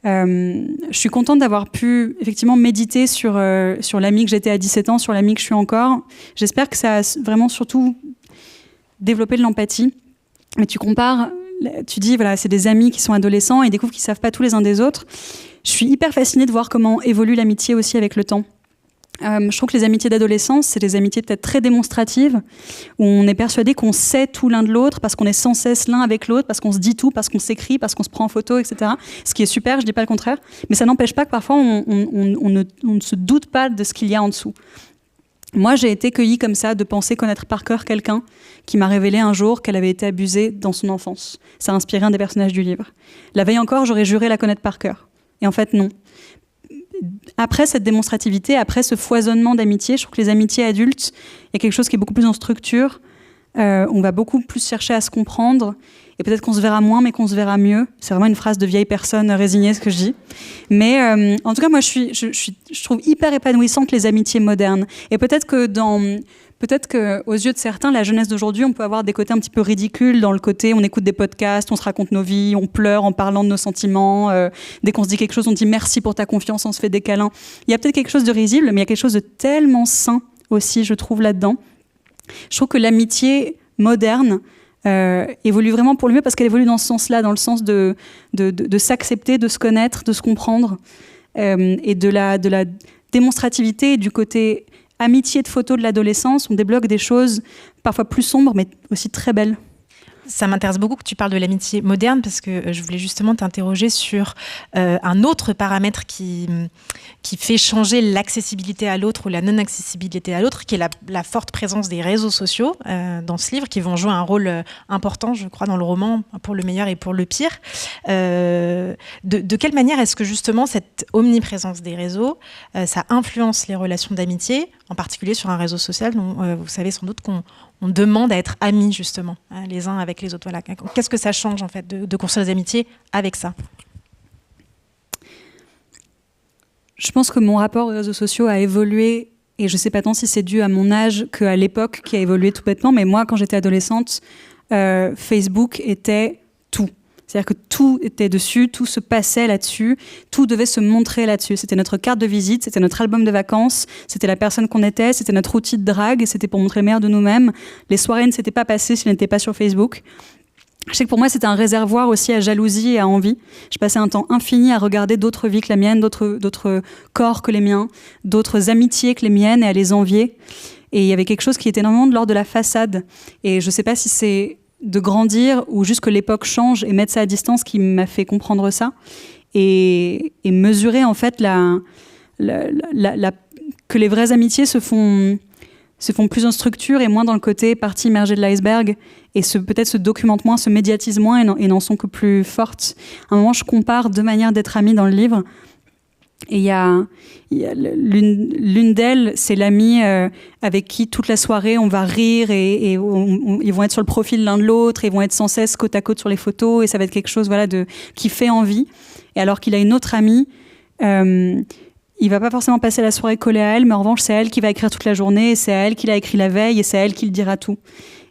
Je suis contente d'avoir pu effectivement méditer sur l'amie que j'étais à 17 ans, sur l'amie que je suis encore. J'espère que ça a vraiment surtout développé de l'empathie. Mais tu compares, tu dis, voilà, c'est des amis qui sont adolescents et ils découvrent qu'ils ne savent pas tous les uns des autres. Je suis hyper fascinée de voir comment évolue l'amitié aussi avec le temps. Je trouve que les amitiés d'adolescence, c'est des amitiés peut-être très démonstratives, où on est persuadé qu'on sait tout l'un de l'autre, parce qu'on est sans cesse l'un avec l'autre, parce qu'on se dit tout, parce qu'on s'écrit, parce qu'on se prend en photo, etc. Ce qui est super, je ne dis pas le contraire. Mais ça n'empêche pas que parfois, on ne se doute pas de ce qu'il y a en dessous. Moi, j'ai été cueillie comme ça de penser connaître par cœur quelqu'un qui m'a révélé un jour qu'elle avait été abusée dans son enfance. Ça a inspiré un des personnages du livre. La veille encore, j'aurais juré la connaître par cœur. Et en fait, non. Après cette démonstrativité, après ce foisonnement d'amitié, je trouve que les amitiés adultes, il y a quelque chose qui est beaucoup plus en structure. On va beaucoup plus chercher à se comprendre. Et peut-être qu'on se verra moins, mais qu'on se verra mieux. C'est vraiment une phrase de vieille personne résignée, ce que je dis. Mais en tout cas, moi, je trouve hyper épanouissante les amitiés modernes. Et peut-être que aux yeux de certains, la jeunesse d'aujourd'hui, on peut avoir des côtés un petit peu ridicules dans le côté on écoute des podcasts, on se raconte nos vies, on pleure en parlant de nos sentiments. Dès qu'on se dit quelque chose, on dit merci pour ta confiance, on se fait des câlins. Il y a peut-être quelque chose de risible, mais il y a quelque chose de tellement sain aussi, je trouve, là-dedans. Je trouve que l'amitié moderne évolue vraiment pour le mieux parce qu'elle évolue dans ce sens-là, dans le sens de s'accepter, de se connaître, de se comprendre et de la démonstrativité et du côté amitié de photo de l'adolescence. On débloque des choses parfois plus sombres mais aussi très belles. Ça m'intéresse beaucoup que tu parles de l'amitié moderne parce que je voulais justement t'interroger sur un autre paramètre qui fait changer l'accessibilité à l'autre ou la non-accessibilité à l'autre, qui est la forte présence des réseaux sociaux dans ce livre, qui vont jouer un rôle important, je crois, dans le roman, pour le meilleur et pour le pire. De quelle manière est-ce que justement cette omniprésence des réseaux, ça influence les relations d'amitié, en particulier sur un réseau social dont vous savez sans doute qu'on demande à être amis, justement, les uns avec les autres. Voilà. Qu'est-ce que ça change, en fait, de construire des amitiés avec ça ? Je pense que mon rapport aux réseaux sociaux a évolué, et je ne sais pas tant si c'est dû à mon âge qu'à l'époque qui a évolué tout bêtement, mais moi, quand j'étais adolescente, Facebook était tout. C'est-à-dire que tout était dessus, tout se passait là-dessus, tout devait se montrer là-dessus. C'était notre carte de visite, c'était notre album de vacances, c'était la personne qu'on était, c'était notre outil de drague, c'était pour montrer le meilleur de nous-mêmes. Les soirées ne s'étaient pas passées si elles n'étaient pas sur Facebook. Je sais que pour moi, c'était un réservoir aussi à jalousie et à envie. Je passais un temps infini à regarder d'autres vies que la mienne, d'autres corps que les miens, d'autres amitiés que les miennes, et à les envier. Et il y avait quelque chose qui était énormément de l'ordre de la façade. Et je ne sais pas si c'est de grandir ou juste que l'époque change et mettre ça à distance qui m'a fait comprendre ça. Et mesurer en fait que les vraies amitiés se font plus en structure et moins dans le côté partie immergée de l'iceberg, et peut-être se documentent moins, se médiatisent moins et n'en sont que plus fortes. À un moment, je compare deux manières d'être amies dans le livre. Et il y a l'une d'elles, c'est l'amie avec qui toute la soirée on va rire et ils vont être sur le profil l'un de l'autre, et ils vont être sans cesse côte à côte sur les photos, et ça va être quelque chose qui fait envie. Et alors qu'il a une autre amie, il va pas forcément passer la soirée collée à elle, mais en revanche c'est elle qui va écrire toute la journée, et c'est à elle qu'il a écrit la veille, et c'est à elle qui le dira tout.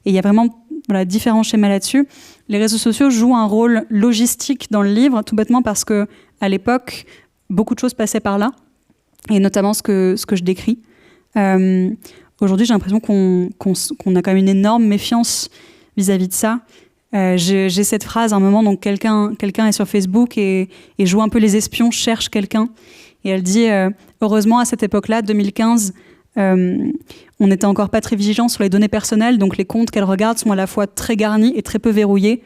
Et il y a vraiment différents schémas là-dessus. Les réseaux sociaux jouent un rôle logistique dans le livre, tout bêtement parce que à l'époque, beaucoup de choses passaient par là, et notamment ce que je décris. Aujourd'hui, j'ai l'impression qu'on a quand même une énorme méfiance vis-à-vis de ça. J'ai cette phrase à un moment, donc quelqu'un est sur Facebook et joue un peu les espions, cherche quelqu'un. Et elle dit, heureusement, à cette époque-là, 2015, on n'était encore pas très vigilant sur les données personnelles, donc les comptes qu'elle regarde sont à la fois très garnis et très peu verrouillés.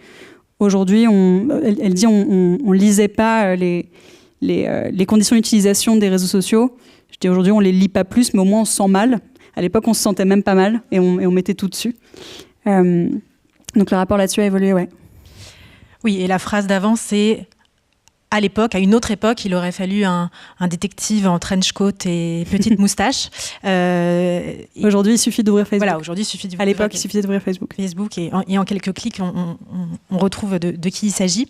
Aujourd'hui, elle dit, on lisait pas les conditions d'utilisation des réseaux sociaux. Je dis aujourd'hui, on les lit pas plus, mais au moins on se sent mal. À l'époque, on se sentait même pas mal, et on mettait tout dessus. Donc le rapport là-dessus a évolué, ouais. Oui, et la phrase d'avant, c'est à l'époque, à une autre époque, il aurait fallu un détective en trench coat et petite moustache. Aujourd'hui, il suffit d'ouvrir Facebook. Voilà, aujourd'hui, il suffit d'ouvrir. À l'époque, il suffisait d'ouvrir Facebook. Et en quelques clics, on retrouve de qui il s'agit.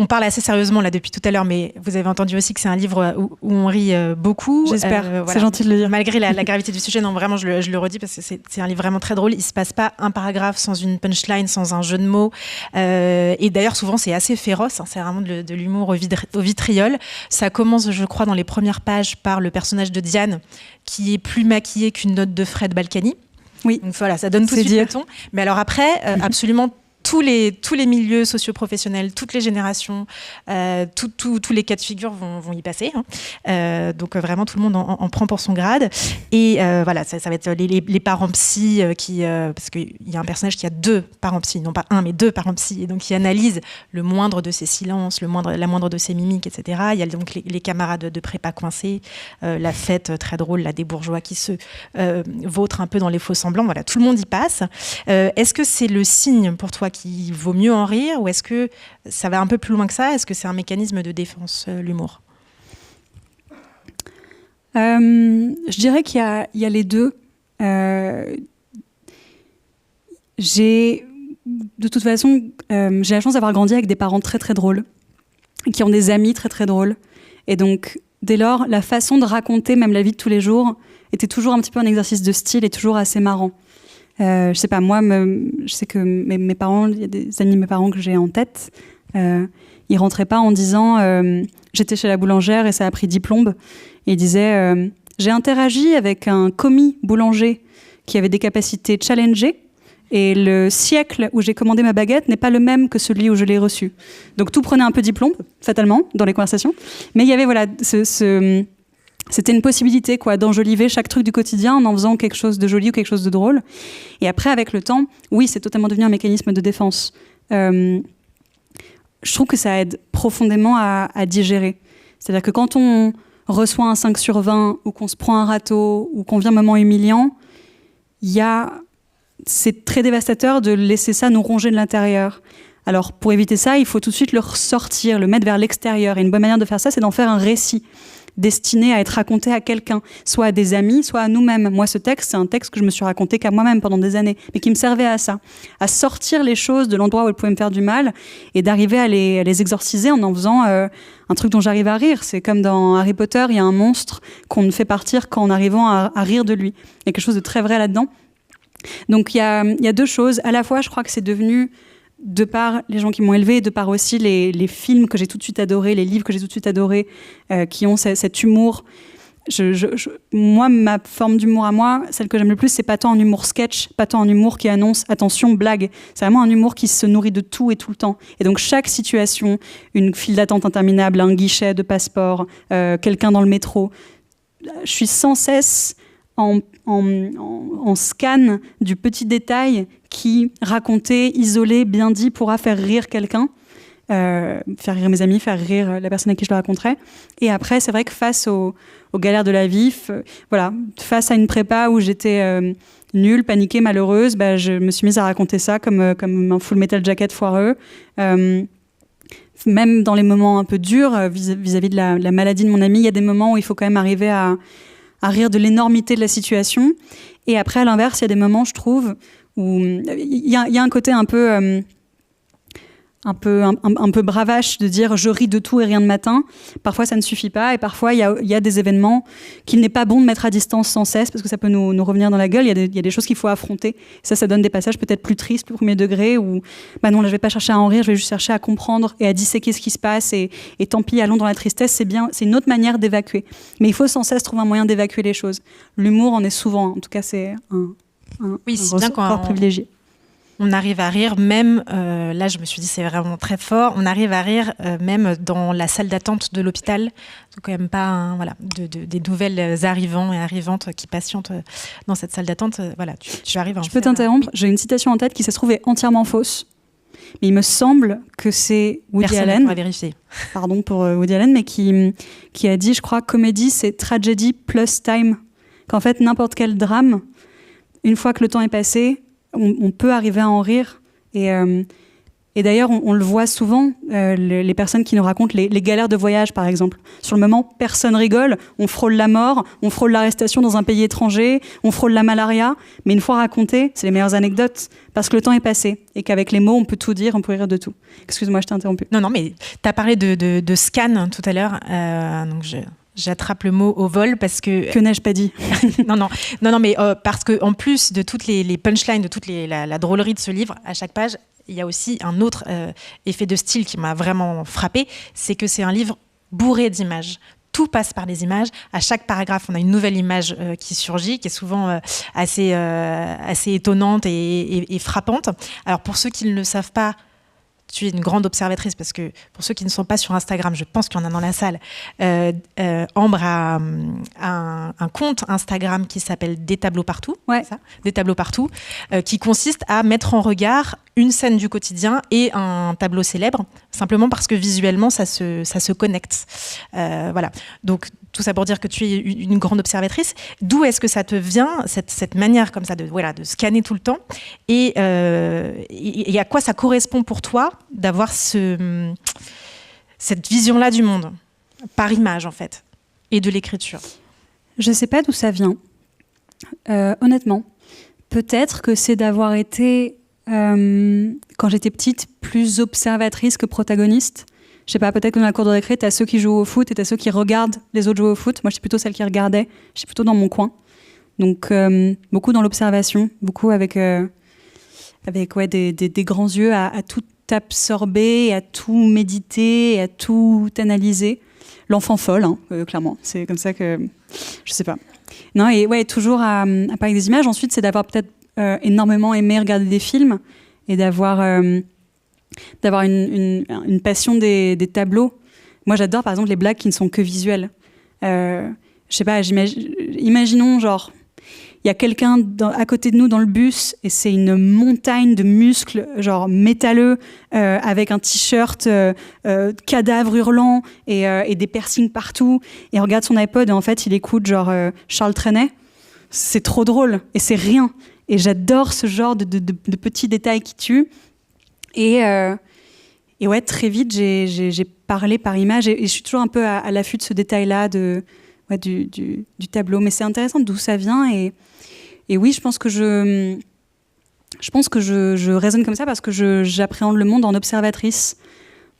On parle assez sérieusement là depuis tout à l'heure, mais vous avez entendu aussi que c'est un livre où on rit beaucoup. J'espère, voilà. C'est gentil de le dire. Malgré la gravité du sujet, non, vraiment, je le redis parce que c'est un livre vraiment très drôle. Il ne se passe pas un paragraphe sans une punchline, sans un jeu de mots. Et d'ailleurs, souvent, c'est assez féroce. Hein, c'est vraiment de l'humour au vitriol. Ça commence, je crois, dans les premières pages par le personnage de Diane, qui est plus maquillée qu'une note de Fred Balkany. Oui. Donc voilà, ça donne tout de suite le ton. Mais alors après, absolument tous les milieux socio-professionnels, toutes les générations, tous les cas de figure vont y passer. Hein. Donc vraiment, tout le monde en prend pour son grade. Et voilà, ça va être les parents psy parce qu'il y a un personnage qui a deux parents psy, non pas un, mais deux parents psy, et donc qui analyse le moindre de ses silences, la moindre de ses mimiques, etc. Il y a donc les camarades de prépa coincés, la fête très drôle, là, des bourgeois qui se vautrent un peu dans les faux semblants. Voilà, tout le monde y passe. Est-ce que c'est le signe pour toi qu'il vaut mieux en rire, ou est-ce que ça va un peu plus loin que ça? Est-ce que c'est un mécanisme de défense, l'humour? Je dirais qu'il y a les deux. De toute façon, j'ai la chance d'avoir grandi avec des parents très très drôles, qui ont des amis très très drôles. Et donc, dès lors, la façon de raconter même la vie de tous les jours était toujours un petit peu un exercice de style et toujours assez marrant. Je sais pas, moi, je sais que mes parents, il y a des amis de mes parents que j'ai en tête, ils rentraient pas en disant j'étais chez la boulangère et ça a pris 10 plombes. Et ils disaient j'ai interagi avec un commis boulanger qui avait des capacités challengées, et le siècle où j'ai commandé ma baguette n'est pas le même que celui où je l'ai reçu. Donc tout prenait un peu 10 plombes, fatalement, dans les conversations. Mais il y avait voilà c'était une possibilité d'enjoliver chaque truc du quotidien en faisant quelque chose de joli ou quelque chose de drôle. Et après, avec le temps, oui, c'est totalement devenu un mécanisme de défense. Je trouve que ça aide profondément à digérer. C'est-à-dire que quand on reçoit un 5 sur 20 ou qu'on se prend un râteau ou qu'on vit un moment humiliant, c'est très dévastateur de laisser ça nous ronger de l'intérieur. Alors, pour éviter ça, il faut tout de suite le ressortir, le mettre vers l'extérieur. Et une bonne manière de faire ça, c'est d'en faire un récit. destiné à être raconté à quelqu'un, soit à des amis, soit à nous-mêmes. Moi, ce texte, c'est un texte que je me suis raconté qu'à moi-même pendant des années, mais qui me servait à ça, à sortir les choses de l'endroit où elles pouvaient me faire du mal et d'arriver à les exorciser en faisant un truc dont j'arrive à rire. C'est comme dans Harry Potter, il y a un monstre qu'on ne fait partir qu'en arrivant à rire de lui. Il y a quelque chose de très vrai là-dedans. Donc il y a deux choses. À la fois, je crois que c'est devenu, de par les gens qui m'ont élevée, de par aussi les films que j'ai tout de suite adorés, les livres que j'ai tout de suite adorés, qui ont cet humour. Moi, ma forme d'humour à moi, celle que j'aime le plus, c'est pas tant un humour sketch, pas tant un humour qui annonce « attention, blague ». C'est vraiment un humour qui se nourrit de tout et tout le temps. Et donc chaque situation, une file d'attente interminable, un guichet de passeport, quelqu'un dans le métro, je suis sans cesse en scan du petit détail qui, raconté, isolé, bien dit, pourra faire rire quelqu'un. Faire rire mes amis, faire rire la personne à qui je le raconterai. Et après, c'est vrai que face aux galères de la vie, face à une prépa où j'étais nulle, paniquée, malheureuse, je me suis mise à raconter ça comme un Full Metal Jacket foireux. Même dans les moments un peu durs, vis-à-vis de la maladie de mon ami, il y a des moments où il faut quand même arriver à rire de l'énormité de la situation. Et après, à l'inverse, il y a des moments, je trouve, où il y a un côté un peu bravache de dire je ris de tout et rien de matin. Parfois ça ne suffit pas et parfois il y a des événements qu'il n'est pas bon de mettre à distance sans cesse parce que ça peut nous revenir dans la gueule. Il y a des choses qu'il faut affronter. Ça donne des passages peut-être plus tristes, plus premier degré où non, là je vais pas chercher à en rire, je vais juste chercher à comprendre et à disséquer ce qui se passe et tant pis, allons dans la tristesse, c'est bien, c'est une autre manière d'évacuer. Mais il faut sans cesse trouver un moyen d'évacuer les choses. L'humour en est souvent, en tout cas c'est un ressort privilégié. On arrive à rire même, là je me suis dit c'est vraiment très fort, on arrive à rire même dans la salle d'attente de l'hôpital. C'est quand même pas des nouvelles arrivants et arrivantes qui patientent dans cette salle d'attente. Tu arrives à en Je peux t'interrompre, j'ai une citation en tête qui se trouve est entièrement fausse. Mais il me semble que c'est Woody Allen. Personne ne vérifier. Pardon pour Woody Allen, mais qui a dit, je crois, comédie c'est tragedy plus time. Qu'en fait n'importe quel drame, une fois que le temps est passé, on peut arriver à en rire. Et d'ailleurs, on le voit souvent, les personnes qui nous racontent les galères de voyage, par exemple. Sur le moment, personne rigole. On frôle la mort, on frôle l'arrestation dans un pays étranger, on frôle la malaria. Mais une fois raconté, c'est les meilleures anecdotes, parce que le temps est passé. Et qu'avec les mots, on peut tout dire, on peut rire de tout. Excuse-moi, je t'ai interrompu. Non, mais tu as parlé de scan tout à l'heure. Donc j'attrape le mot au vol parce que... Que n'ai-je pas dit? Non, mais parce qu'en plus de toutes les punchlines, de toute la drôlerie de ce livre, à chaque page, il y a aussi un autre effet de style qui m'a vraiment frappée, c'est que c'est un livre bourré d'images. Tout passe par les images. À chaque paragraphe, on a une nouvelle image qui surgit, qui est souvent assez étonnante et frappante. Alors pour ceux qui ne le savent pas, tu es une grande observatrice parce que pour ceux qui ne sont pas sur Instagram, je pense qu'il y en a dans la salle. Ambre a un compte Instagram qui s'appelle Des tableaux partout, Des tableaux partout, qui consiste à mettre en regard une scène du quotidien et un tableau célèbre, simplement parce que visuellement ça se connecte. Voilà. Donc tout ça pour dire que tu es une grande observatrice. D'où est-ce que ça te vient, cette manière comme ça de scanner tout le temps et à quoi ça correspond pour toi d'avoir cette vision-là du monde, par image en fait, et de l'écriture? Je ne sais pas d'où ça vient. Honnêtement, peut-être que c'est d'avoir été, quand j'étais petite, plus observatrice que protagoniste. Je sais pas, peut-être que dans la cour de récré, t'as ceux qui jouent au foot et t'as ceux qui regardent les autres jouer au foot. Moi, je suis plutôt celle qui regardait. Je suis plutôt dans mon coin. Donc, beaucoup dans l'observation, beaucoup avec des grands yeux à tout absorber, à tout méditer, à tout analyser. L'enfant folle, clairement. C'est comme ça que... Je sais pas. Non, et toujours à parler des images. Ensuite, c'est d'avoir peut-être énormément aimé regarder des films et d'avoir une passion des tableaux. Moi, j'adore, par exemple, les blagues qui ne sont que visuelles. Je sais pas, imaginons, genre, il y a quelqu'un à côté de nous dans le bus et c'est une montagne de muscles, genre métalleux, avec un t-shirt cadavre hurlant et des piercings partout. Et on regarde son iPod et en fait, il écoute genre Charles Trenet. C'est trop drôle et c'est rien. Et j'adore ce genre de petits détails qui tuent. Et Et ouais, très vite, j'ai parlé par image et je suis toujours un peu à l'affût de ce détail-là du tableau. Mais c'est intéressant d'où ça vient. Et oui, je pense que je raisonne comme ça parce que j'appréhende le monde en observatrice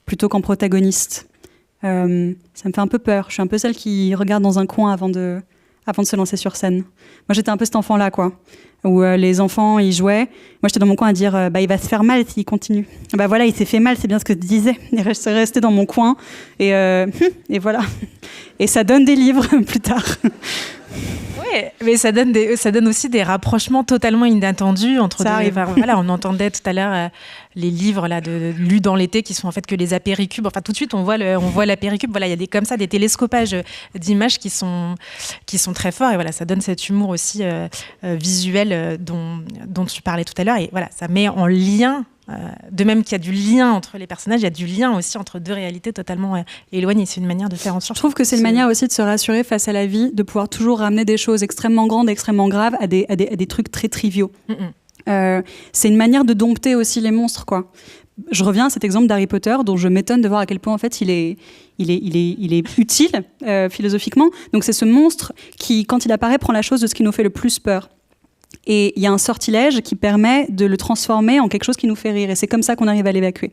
plutôt qu'en protagoniste. Ça me fait un peu peur. Je suis un peu celle qui regarde dans un coin avant de se lancer sur scène. Moi, j'étais un peu cet enfant-là, quoi, où les enfants, ils jouaient. Moi, j'étais dans mon coin à dire il va se faire mal s'il continue. Voilà, il s'est fait mal, c'est bien ce que je disais. Et je suis restée dans mon coin. Et voilà. Et ça donne des livres plus tard. Oui, mais ça donne aussi des rapprochements totalement inattendus entre ça arrive. Voilà, on entendait tout à l'heure les livres là lus dans l'été qui sont en fait que les apéricubes. Enfin, tout de suite on voit l'apéricube. Voilà, il y a des télescopages d'images qui sont très forts et voilà, ça donne cet humour aussi visuel dont tu parlais tout à l'heure et voilà, ça met en lien. De même qu'il y a du lien entre les personnages, il y a du lien aussi entre deux réalités totalement éloignées. C'est une manière de faire en sorte. Je trouve que c'est une manière aussi de se rassurer face à la vie, de pouvoir toujours ramener des choses extrêmement grandes, extrêmement graves à des trucs très triviaux. C'est une manière de dompter aussi les monstres, quoi. Je reviens à cet exemple d'Harry Potter, dont je m'étonne de voir à quel point en fait il est utile philosophiquement. Donc c'est ce monstre qui, quand il apparaît, prend la chose de ce qui nous fait le plus peur. Et il y a un sortilège qui permet de le transformer en quelque chose qui nous fait rire. Et c'est comme ça qu'on arrive à l'évacuer.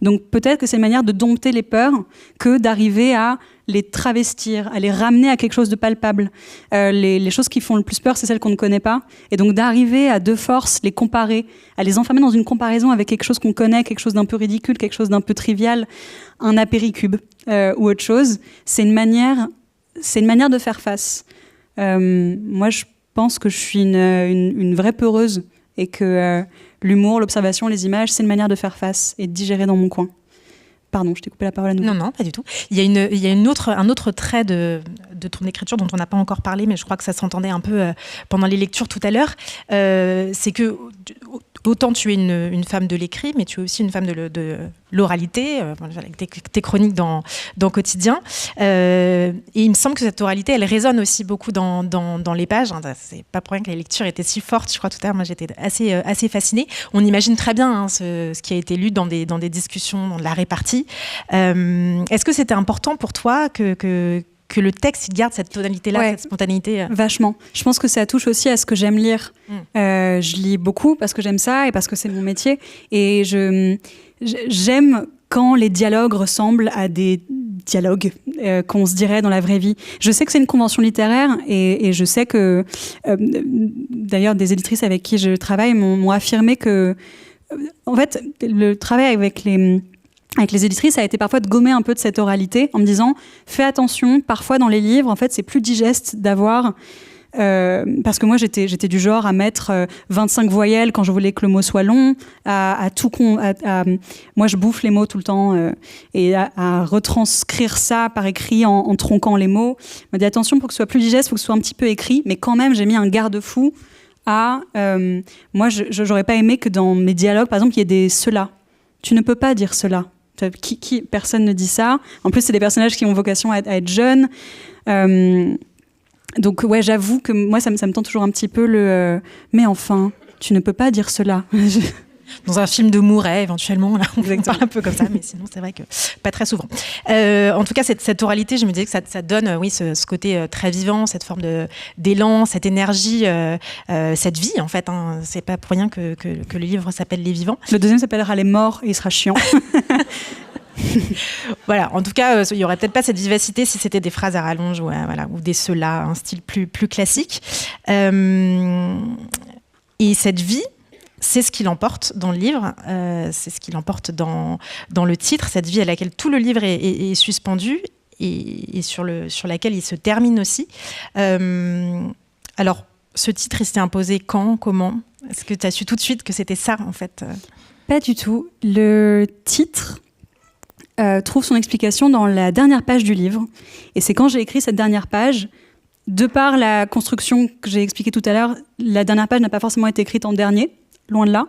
Donc peut-être que c'est une manière de dompter les peurs que d'arriver à les travestir, à les ramener à quelque chose de palpable. Les choses qui font le plus peur, c'est celles qu'on ne connaît pas. Et donc d'arriver à de force les comparer, à les enfermer dans une comparaison avec quelque chose qu'on connaît, quelque chose d'un peu ridicule, quelque chose d'un peu trivial, un apéricube ou autre chose, c'est une manière de faire face. Moi, je pense que je suis une vraie peureuse et que l'humour, l'observation, les images, c'est une manière de faire face et de digérer dans mon coin. Pardon, je t'ai coupé la parole à nouveau. Non, pas du tout. Il y a un autre trait de ton écriture dont on n'a pas encore parlé, mais je crois que ça s'entendait un peu pendant les lectures tout à l'heure. C'est que autant tu es une femme de l'écrit, mais tu es aussi une femme de l'oralité, avec tes chroniques dans Quotidien. Et il me semble que cette oralité, elle résonne aussi beaucoup dans les pages. C'est pas pour rien que la lecture était si forte. Je crois tout à l'heure, moi j'étais assez fascinée. On imagine très bien ce qui a été lu dans des discussions, dans la répartie. Est-ce que c'était important pour toi que le texte il garde cette tonalité-là, ouais, cette spontanéité? Vachement. Je pense que ça touche aussi à ce que j'aime lire. Je lis beaucoup parce que j'aime ça et parce que c'est mon métier. Et j'aime quand les dialogues ressemblent à des dialogues qu'on se dirait dans la vraie vie. Je sais que c'est une convention littéraire et je sais que, d'ailleurs, des éditrices avec qui je travaille m'ont affirmé que, en fait, le travail avec les éditrices, ça a été parfois de gommer un peu de cette oralité en me disant fais attention, parfois dans les livres, en fait, c'est plus digeste d'avoir... parce que moi, j'étais du genre à mettre 25 voyelles quand je voulais que le mot soit long, moi, je bouffe les mots tout le temps et à retranscrire ça par écrit en tronquant les mots. Je me dis attention, pour que ce soit plus digeste, il faut que ce soit un petit peu écrit, mais quand même, j'ai mis un garde-fou à... moi, j'aurais pas aimé que dans mes dialogues, par exemple, il y ait des « cela ». Tu ne peux pas dire cela. Personne ne dit ça. En plus, c'est des personnages qui ont vocation à être jeunes. Donc, ouais, j'avoue que moi, ça me tend toujours un petit peu mais enfin, tu ne peux pas dire cela. Dans un film de Mouret, éventuellement, là, on parle un peu comme ça, mais sinon, c'est vrai que pas très souvent. En tout cas, cette oralité, je me disais que ça donne, oui, ce côté très vivant, cette forme d'élan, cette énergie, cette vie, en fait. Hein. C'est pas pour rien que le livre s'appelle Les Vivants. Le deuxième s'appellera Les Morts et il sera chiant. Voilà, en tout cas, il n'y aurait peut-être pas cette vivacité si c'était des phrases à rallonge ou des cela, un style plus classique. Et cette vie, c'est ce qui l'emporte dans le livre, c'est ce qui l'emporte dans le titre, cette vie à laquelle tout le livre est suspendu et sur laquelle il se termine aussi. Alors, ce titre, il s'est imposé quand, comment ? Est-ce que tu as su tout de suite que c'était ça, en fait ? Pas du tout. Le titre trouve son explication dans la dernière page du livre. Et c'est quand j'ai écrit cette dernière page, de par la construction que j'ai expliquée tout à l'heure, la dernière page n'a pas forcément été écrite en dernier, loin de là.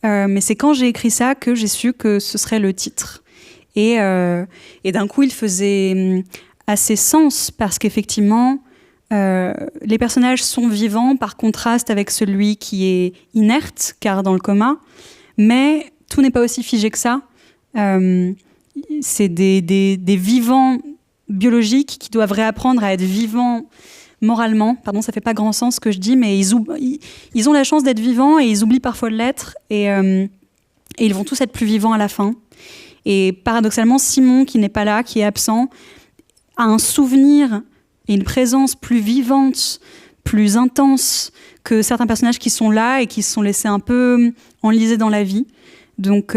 Mais c'est quand j'ai écrit ça que j'ai su que ce serait le titre. Et d'un coup, il faisait assez sens parce qu'effectivement, les personnages sont vivants par contraste avec celui qui est inerte, car dans le coma. Mais tout n'est pas aussi figé que ça. c'est des vivants biologiques qui doivent réapprendre à être vivants moralement. Pardon, ça fait pas grand sens ce que je dis, mais ils ont la chance d'être vivants et ils oublient parfois de l'être. Et ils vont tous être plus vivants à la fin. Et paradoxalement, Simon, qui n'est pas là, qui est absent, a un souvenir et une présence plus vivante, plus intense que certains personnages qui sont là et qui se sont laissés un peu enlisés dans la vie. Donc,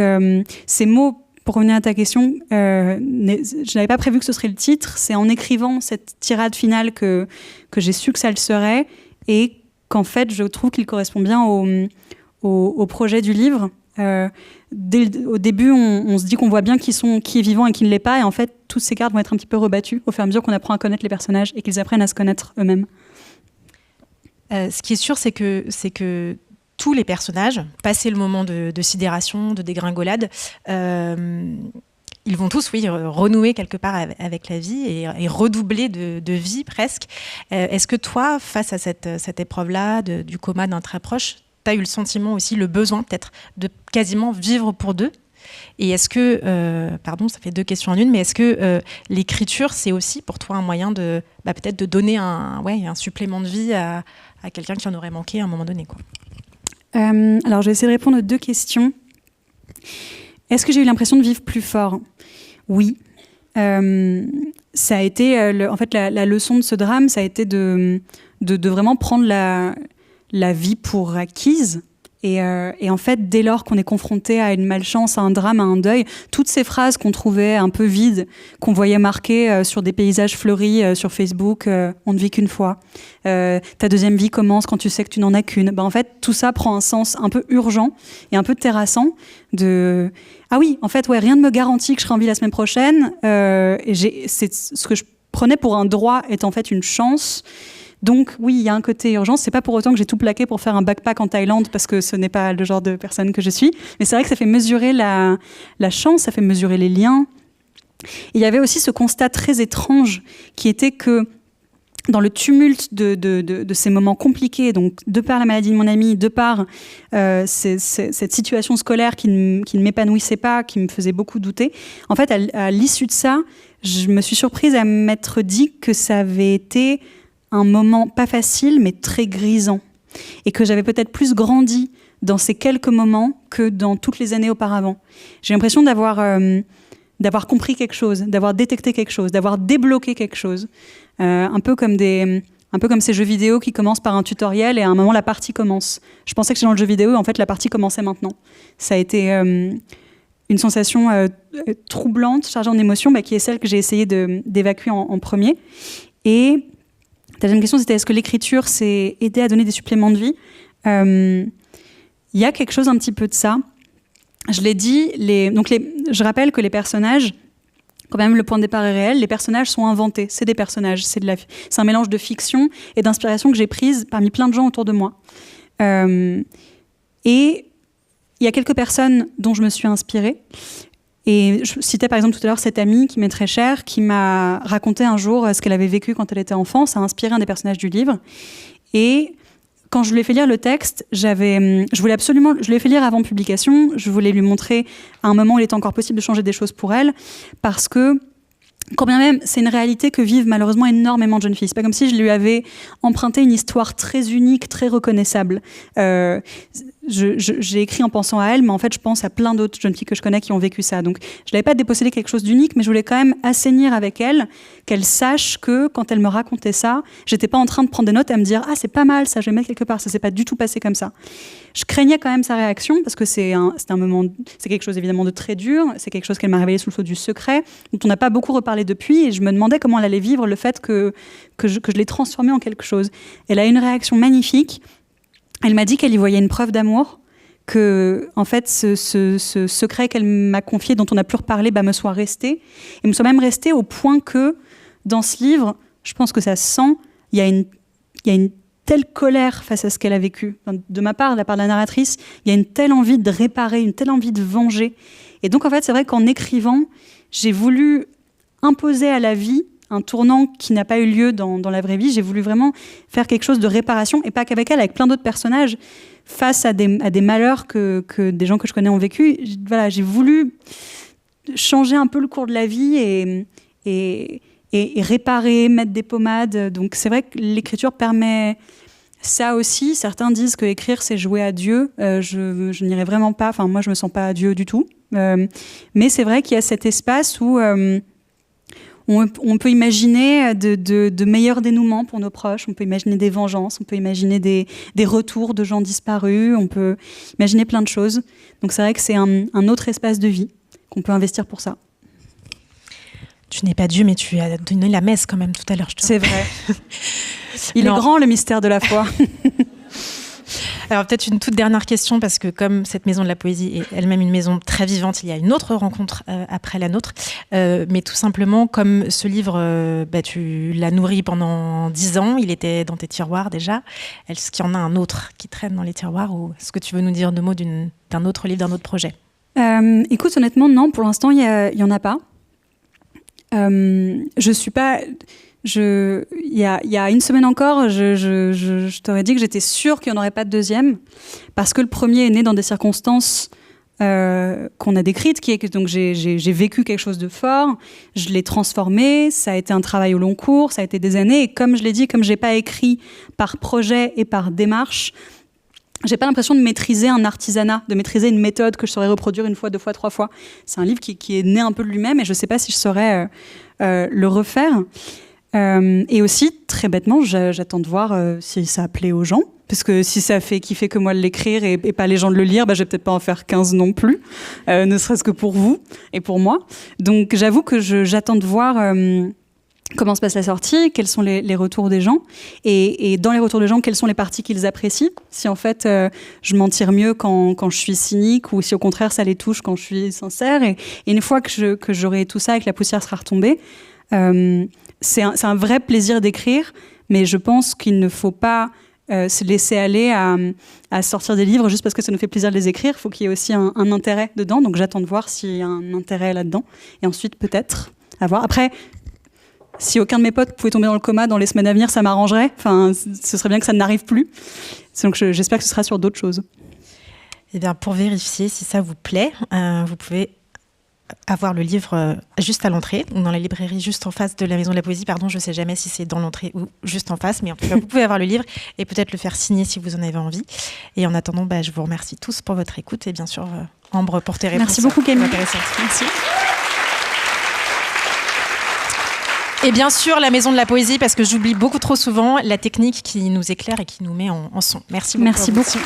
ces mots, pour revenir à ta question, je n'avais pas prévu que ce serait le titre. C'est en écrivant cette tirade finale que j'ai su que ça le serait et qu'en fait, je trouve qu'il correspond bien au projet du livre. Au début, on se dit qu'on voit bien qui est vivant et qui ne l'est pas. Et en fait, toutes ces cartes vont être un petit peu rebattues au fur et à mesure qu'on apprend à connaître les personnages et qu'ils apprennent à se connaître eux-mêmes. Ce qui est sûr, c'est que tous les personnages, passé le moment de sidération, de dégringolade, ils vont tous, renouer quelque part avec la vie et redoubler de vie presque. Est-ce que toi, face à cette épreuve-là du coma d'un très proche, tu as eu le sentiment aussi, le besoin peut-être de quasiment vivre pour deux? Et est-ce que, ça fait deux questions en une, mais est-ce que l'écriture, c'est aussi pour toi un moyen de peut-être de donner un supplément de vie à quelqu'un qui en aurait manqué à un moment donné, quoi? Alors, je vais essayer de répondre aux deux questions. Est-ce que j'ai eu l'impression de vivre plus fort? Oui. Ça a été, en fait, la leçon de ce drame, ça a été de vraiment prendre la vie pour acquise. Et en fait, dès lors qu'on est confronté à une malchance, à un drame, à un deuil, toutes ces phrases qu'on trouvait un peu vides, qu'on voyait marquées sur des paysages fleuris sur Facebook, on ne vit qu'une fois. Ta deuxième vie commence quand tu sais que tu n'en as qu'une. En fait, tout ça prend un sens un peu urgent et un peu terrassant de... Ah oui, en fait, rien ne me garantit que je serai en vie la semaine prochaine. C'est ce que je prenais pour un droit est en fait une chance. Donc oui, il y a un côté urgence. C'est pas pour autant que j'ai tout plaqué pour faire un backpack en Thaïlande parce que ce n'est pas le genre de personne que je suis. Mais c'est vrai que ça fait mesurer la chance, ça fait mesurer les liens. Et il y avait aussi ce constat très étrange qui était que dans le tumulte de ces moments compliqués, donc de par la maladie de mon ami, de par cette situation scolaire qui ne m'épanouissait pas, qui me faisait beaucoup douter, en fait, à l'issue de ça, je me suis surprise à m'être dit que ça avait été un moment pas facile, mais très grisant. Et que j'avais peut-être plus grandi dans ces quelques moments que dans toutes les années auparavant. J'ai l'impression d'avoir compris quelque chose, d'avoir détecté quelque chose, d'avoir débloqué quelque chose. Un peu comme ces jeux vidéo qui commencent par un tutoriel et à un moment, la partie commence. Je pensais que j'étais dans le jeu vidéo et en fait, la partie commençait maintenant. Ça a été une sensation troublante, chargée en émotions, qui est celle que j'ai essayé d'évacuer en premier. Et ta deuxième question, c'était est-ce que l'écriture, c'est aider à donner des suppléments de vie? Il y a quelque chose un petit peu de ça. Je l'ai dit, je rappelle que les personnages, quand même le point de départ est réel, les personnages sont inventés, c'est des personnages, c'est un mélange de fiction et d'inspiration que j'ai prise parmi plein de gens autour de moi. Et il y a quelques personnes dont je me suis inspirée. Et je citais par exemple tout à l'heure cette amie qui m'est très chère, qui m'a raconté un jour ce qu'elle avait vécu quand elle était enfant. Ça a inspiré un des personnages du livre. Et quand je lui ai fait lire le texte, je lui ai fait lire avant publication. Je voulais lui montrer à un moment où il était encore possible de changer des choses pour elle, parce que quand bien même, c'est une réalité que vivent malheureusement énormément de jeunes filles. C'est pas comme si je lui avais emprunté une histoire très unique, très reconnaissable. J'ai écrit en pensant à elle, mais en fait, je pense à plein d'autres jeunes filles que je connais qui ont vécu ça. Donc, je n'avais pas dépossédé quelque chose d'unique, mais je voulais quand même assainir avec elle, qu'elle sache que quand elle me racontait ça, j'étais pas en train de prendre des notes et à me dire « Ah, c'est pas mal, ça, je vais mettre quelque part. » Ça s'est pas du tout passé comme ça. Je craignais quand même sa réaction, parce que c'est un moment, c'est quelque chose évidemment de très dur, c'est quelque chose qu'elle m'a révélé sous le sceau du secret, dont on n'a pas beaucoup reparlé depuis, et je me demandais comment elle allait vivre le fait que je l'ai transformée en quelque chose. Elle a eu une réaction magnifique. Elle m'a dit qu'elle y voyait une preuve d'amour, que en fait ce secret qu'elle m'a confié, dont on n'a plus reparlé, me soit resté, et me soit même resté au point que dans ce livre, je pense que ça se sent, il y a une telle colère face à ce qu'elle a vécu. De ma part, de la part de la narratrice, il y a une telle envie de réparer, une telle envie de venger. Et donc en fait, c'est vrai qu'en écrivant, j'ai voulu imposer à la vie un tournant qui n'a pas eu lieu dans la vraie vie. J'ai voulu vraiment faire quelque chose de réparation, et pas qu'avec elle, avec plein d'autres personnages, face à des malheurs que des gens que je connais ont vécu. Voilà, j'ai voulu changer un peu le cours de la vie et réparer, mettre des pommades. Donc c'est vrai que l'écriture permet ça aussi. Certains disent que écrire c'est jouer à Dieu. Je n'irai vraiment pas. Enfin moi je me sens pas à Dieu du tout. Mais c'est vrai qu'il y a cet espace où on peut imaginer de meilleurs dénouements pour nos proches, on peut imaginer des vengeances, on peut imaginer des retours de gens disparus, on peut imaginer plein de choses. Donc c'est vrai que c'est un autre espace de vie qu'on peut investir pour ça. Tu n'es pas Dieu, mais tu as donné la messe quand même tout à l'heure. C'est vrai. Il est grand le mystère de la foi. Alors peut-être une toute dernière question, parce que comme cette maison de la poésie est elle-même une maison très vivante, il y a une autre rencontre après la nôtre. Mais tout simplement, comme ce livre, tu l'as nourri pendant 10 ans, il était dans tes tiroirs déjà. Est-ce qu'il y en a un autre qui traîne dans les tiroirs, ou est-ce que tu veux nous dire deux mots d'un autre livre, d'un autre projet ? Écoute, honnêtement, non, pour l'instant, il n'y en a pas. Je suis pas... Il y a une semaine encore, je t'aurais dit que j'étais sûre qu'il n'y en aurait pas de deuxième, parce que le premier est né dans des circonstances qu'on a décrites, donc j'ai vécu quelque chose de fort, je l'ai transformé, ça a été un travail au long cours, ça a été des années, et comme je l'ai dit, comme je n'ai pas écrit par projet et par démarche, j'ai pas l'impression de maîtriser un artisanat, de maîtriser une méthode que je saurais reproduire une fois, deux fois, trois fois. C'est un livre qui est né un peu de lui-même, et je sais pas si je saurais le refaire. Et aussi, très bêtement, j'attends de voir si ça plaît aux gens. Parce que si ça fait kiffer que moi de l'écrire et pas les gens de le lire, je vais peut-être pas en faire 15 non plus, ne serait-ce que pour vous et pour moi. Donc j'avoue que j'attends de voir comment se passe la sortie, quels sont les retours des gens, et dans les retours des gens, quelles sont les parties qu'ils apprécient. Si en fait je m'en tire mieux quand je suis cynique, ou si au contraire ça les touche quand je suis sincère. Et une fois que j'aurai tout ça et que la poussière sera retombée, c'est un vrai plaisir d'écrire, mais je pense qu'il ne faut pas se laisser aller à sortir des livres juste parce que ça nous fait plaisir de les écrire. Il faut qu'il y ait aussi un intérêt dedans, donc j'attends de voir s'il y a un intérêt là-dedans, et ensuite peut-être à voir. Après, si aucun de mes potes pouvait tomber dans le coma dans les semaines à venir, ça m'arrangerait. Enfin, ce serait bien que ça n'arrive plus. Donc j'espère que ce sera sur d'autres choses. Eh bien, pour vérifier si ça vous plaît, vous pouvez avoir le livre juste à l'entrée, ou dans la librairie juste en face de la Maison de la Poésie. Pardon, je ne sais jamais si c'est dans l'entrée ou juste en face, mais en tout cas, vous pouvez avoir le livre et peut-être le faire signer si vous en avez envie. Et en attendant, je vous remercie tous pour votre écoute, et bien sûr, Ambre, pour tes réponses. Merci beaucoup, Camille. Merci. Et bien sûr, la Maison de la Poésie, parce que j'oublie beaucoup trop souvent la technique qui nous éclaire et qui nous met en son. Merci beaucoup. Merci beaucoup.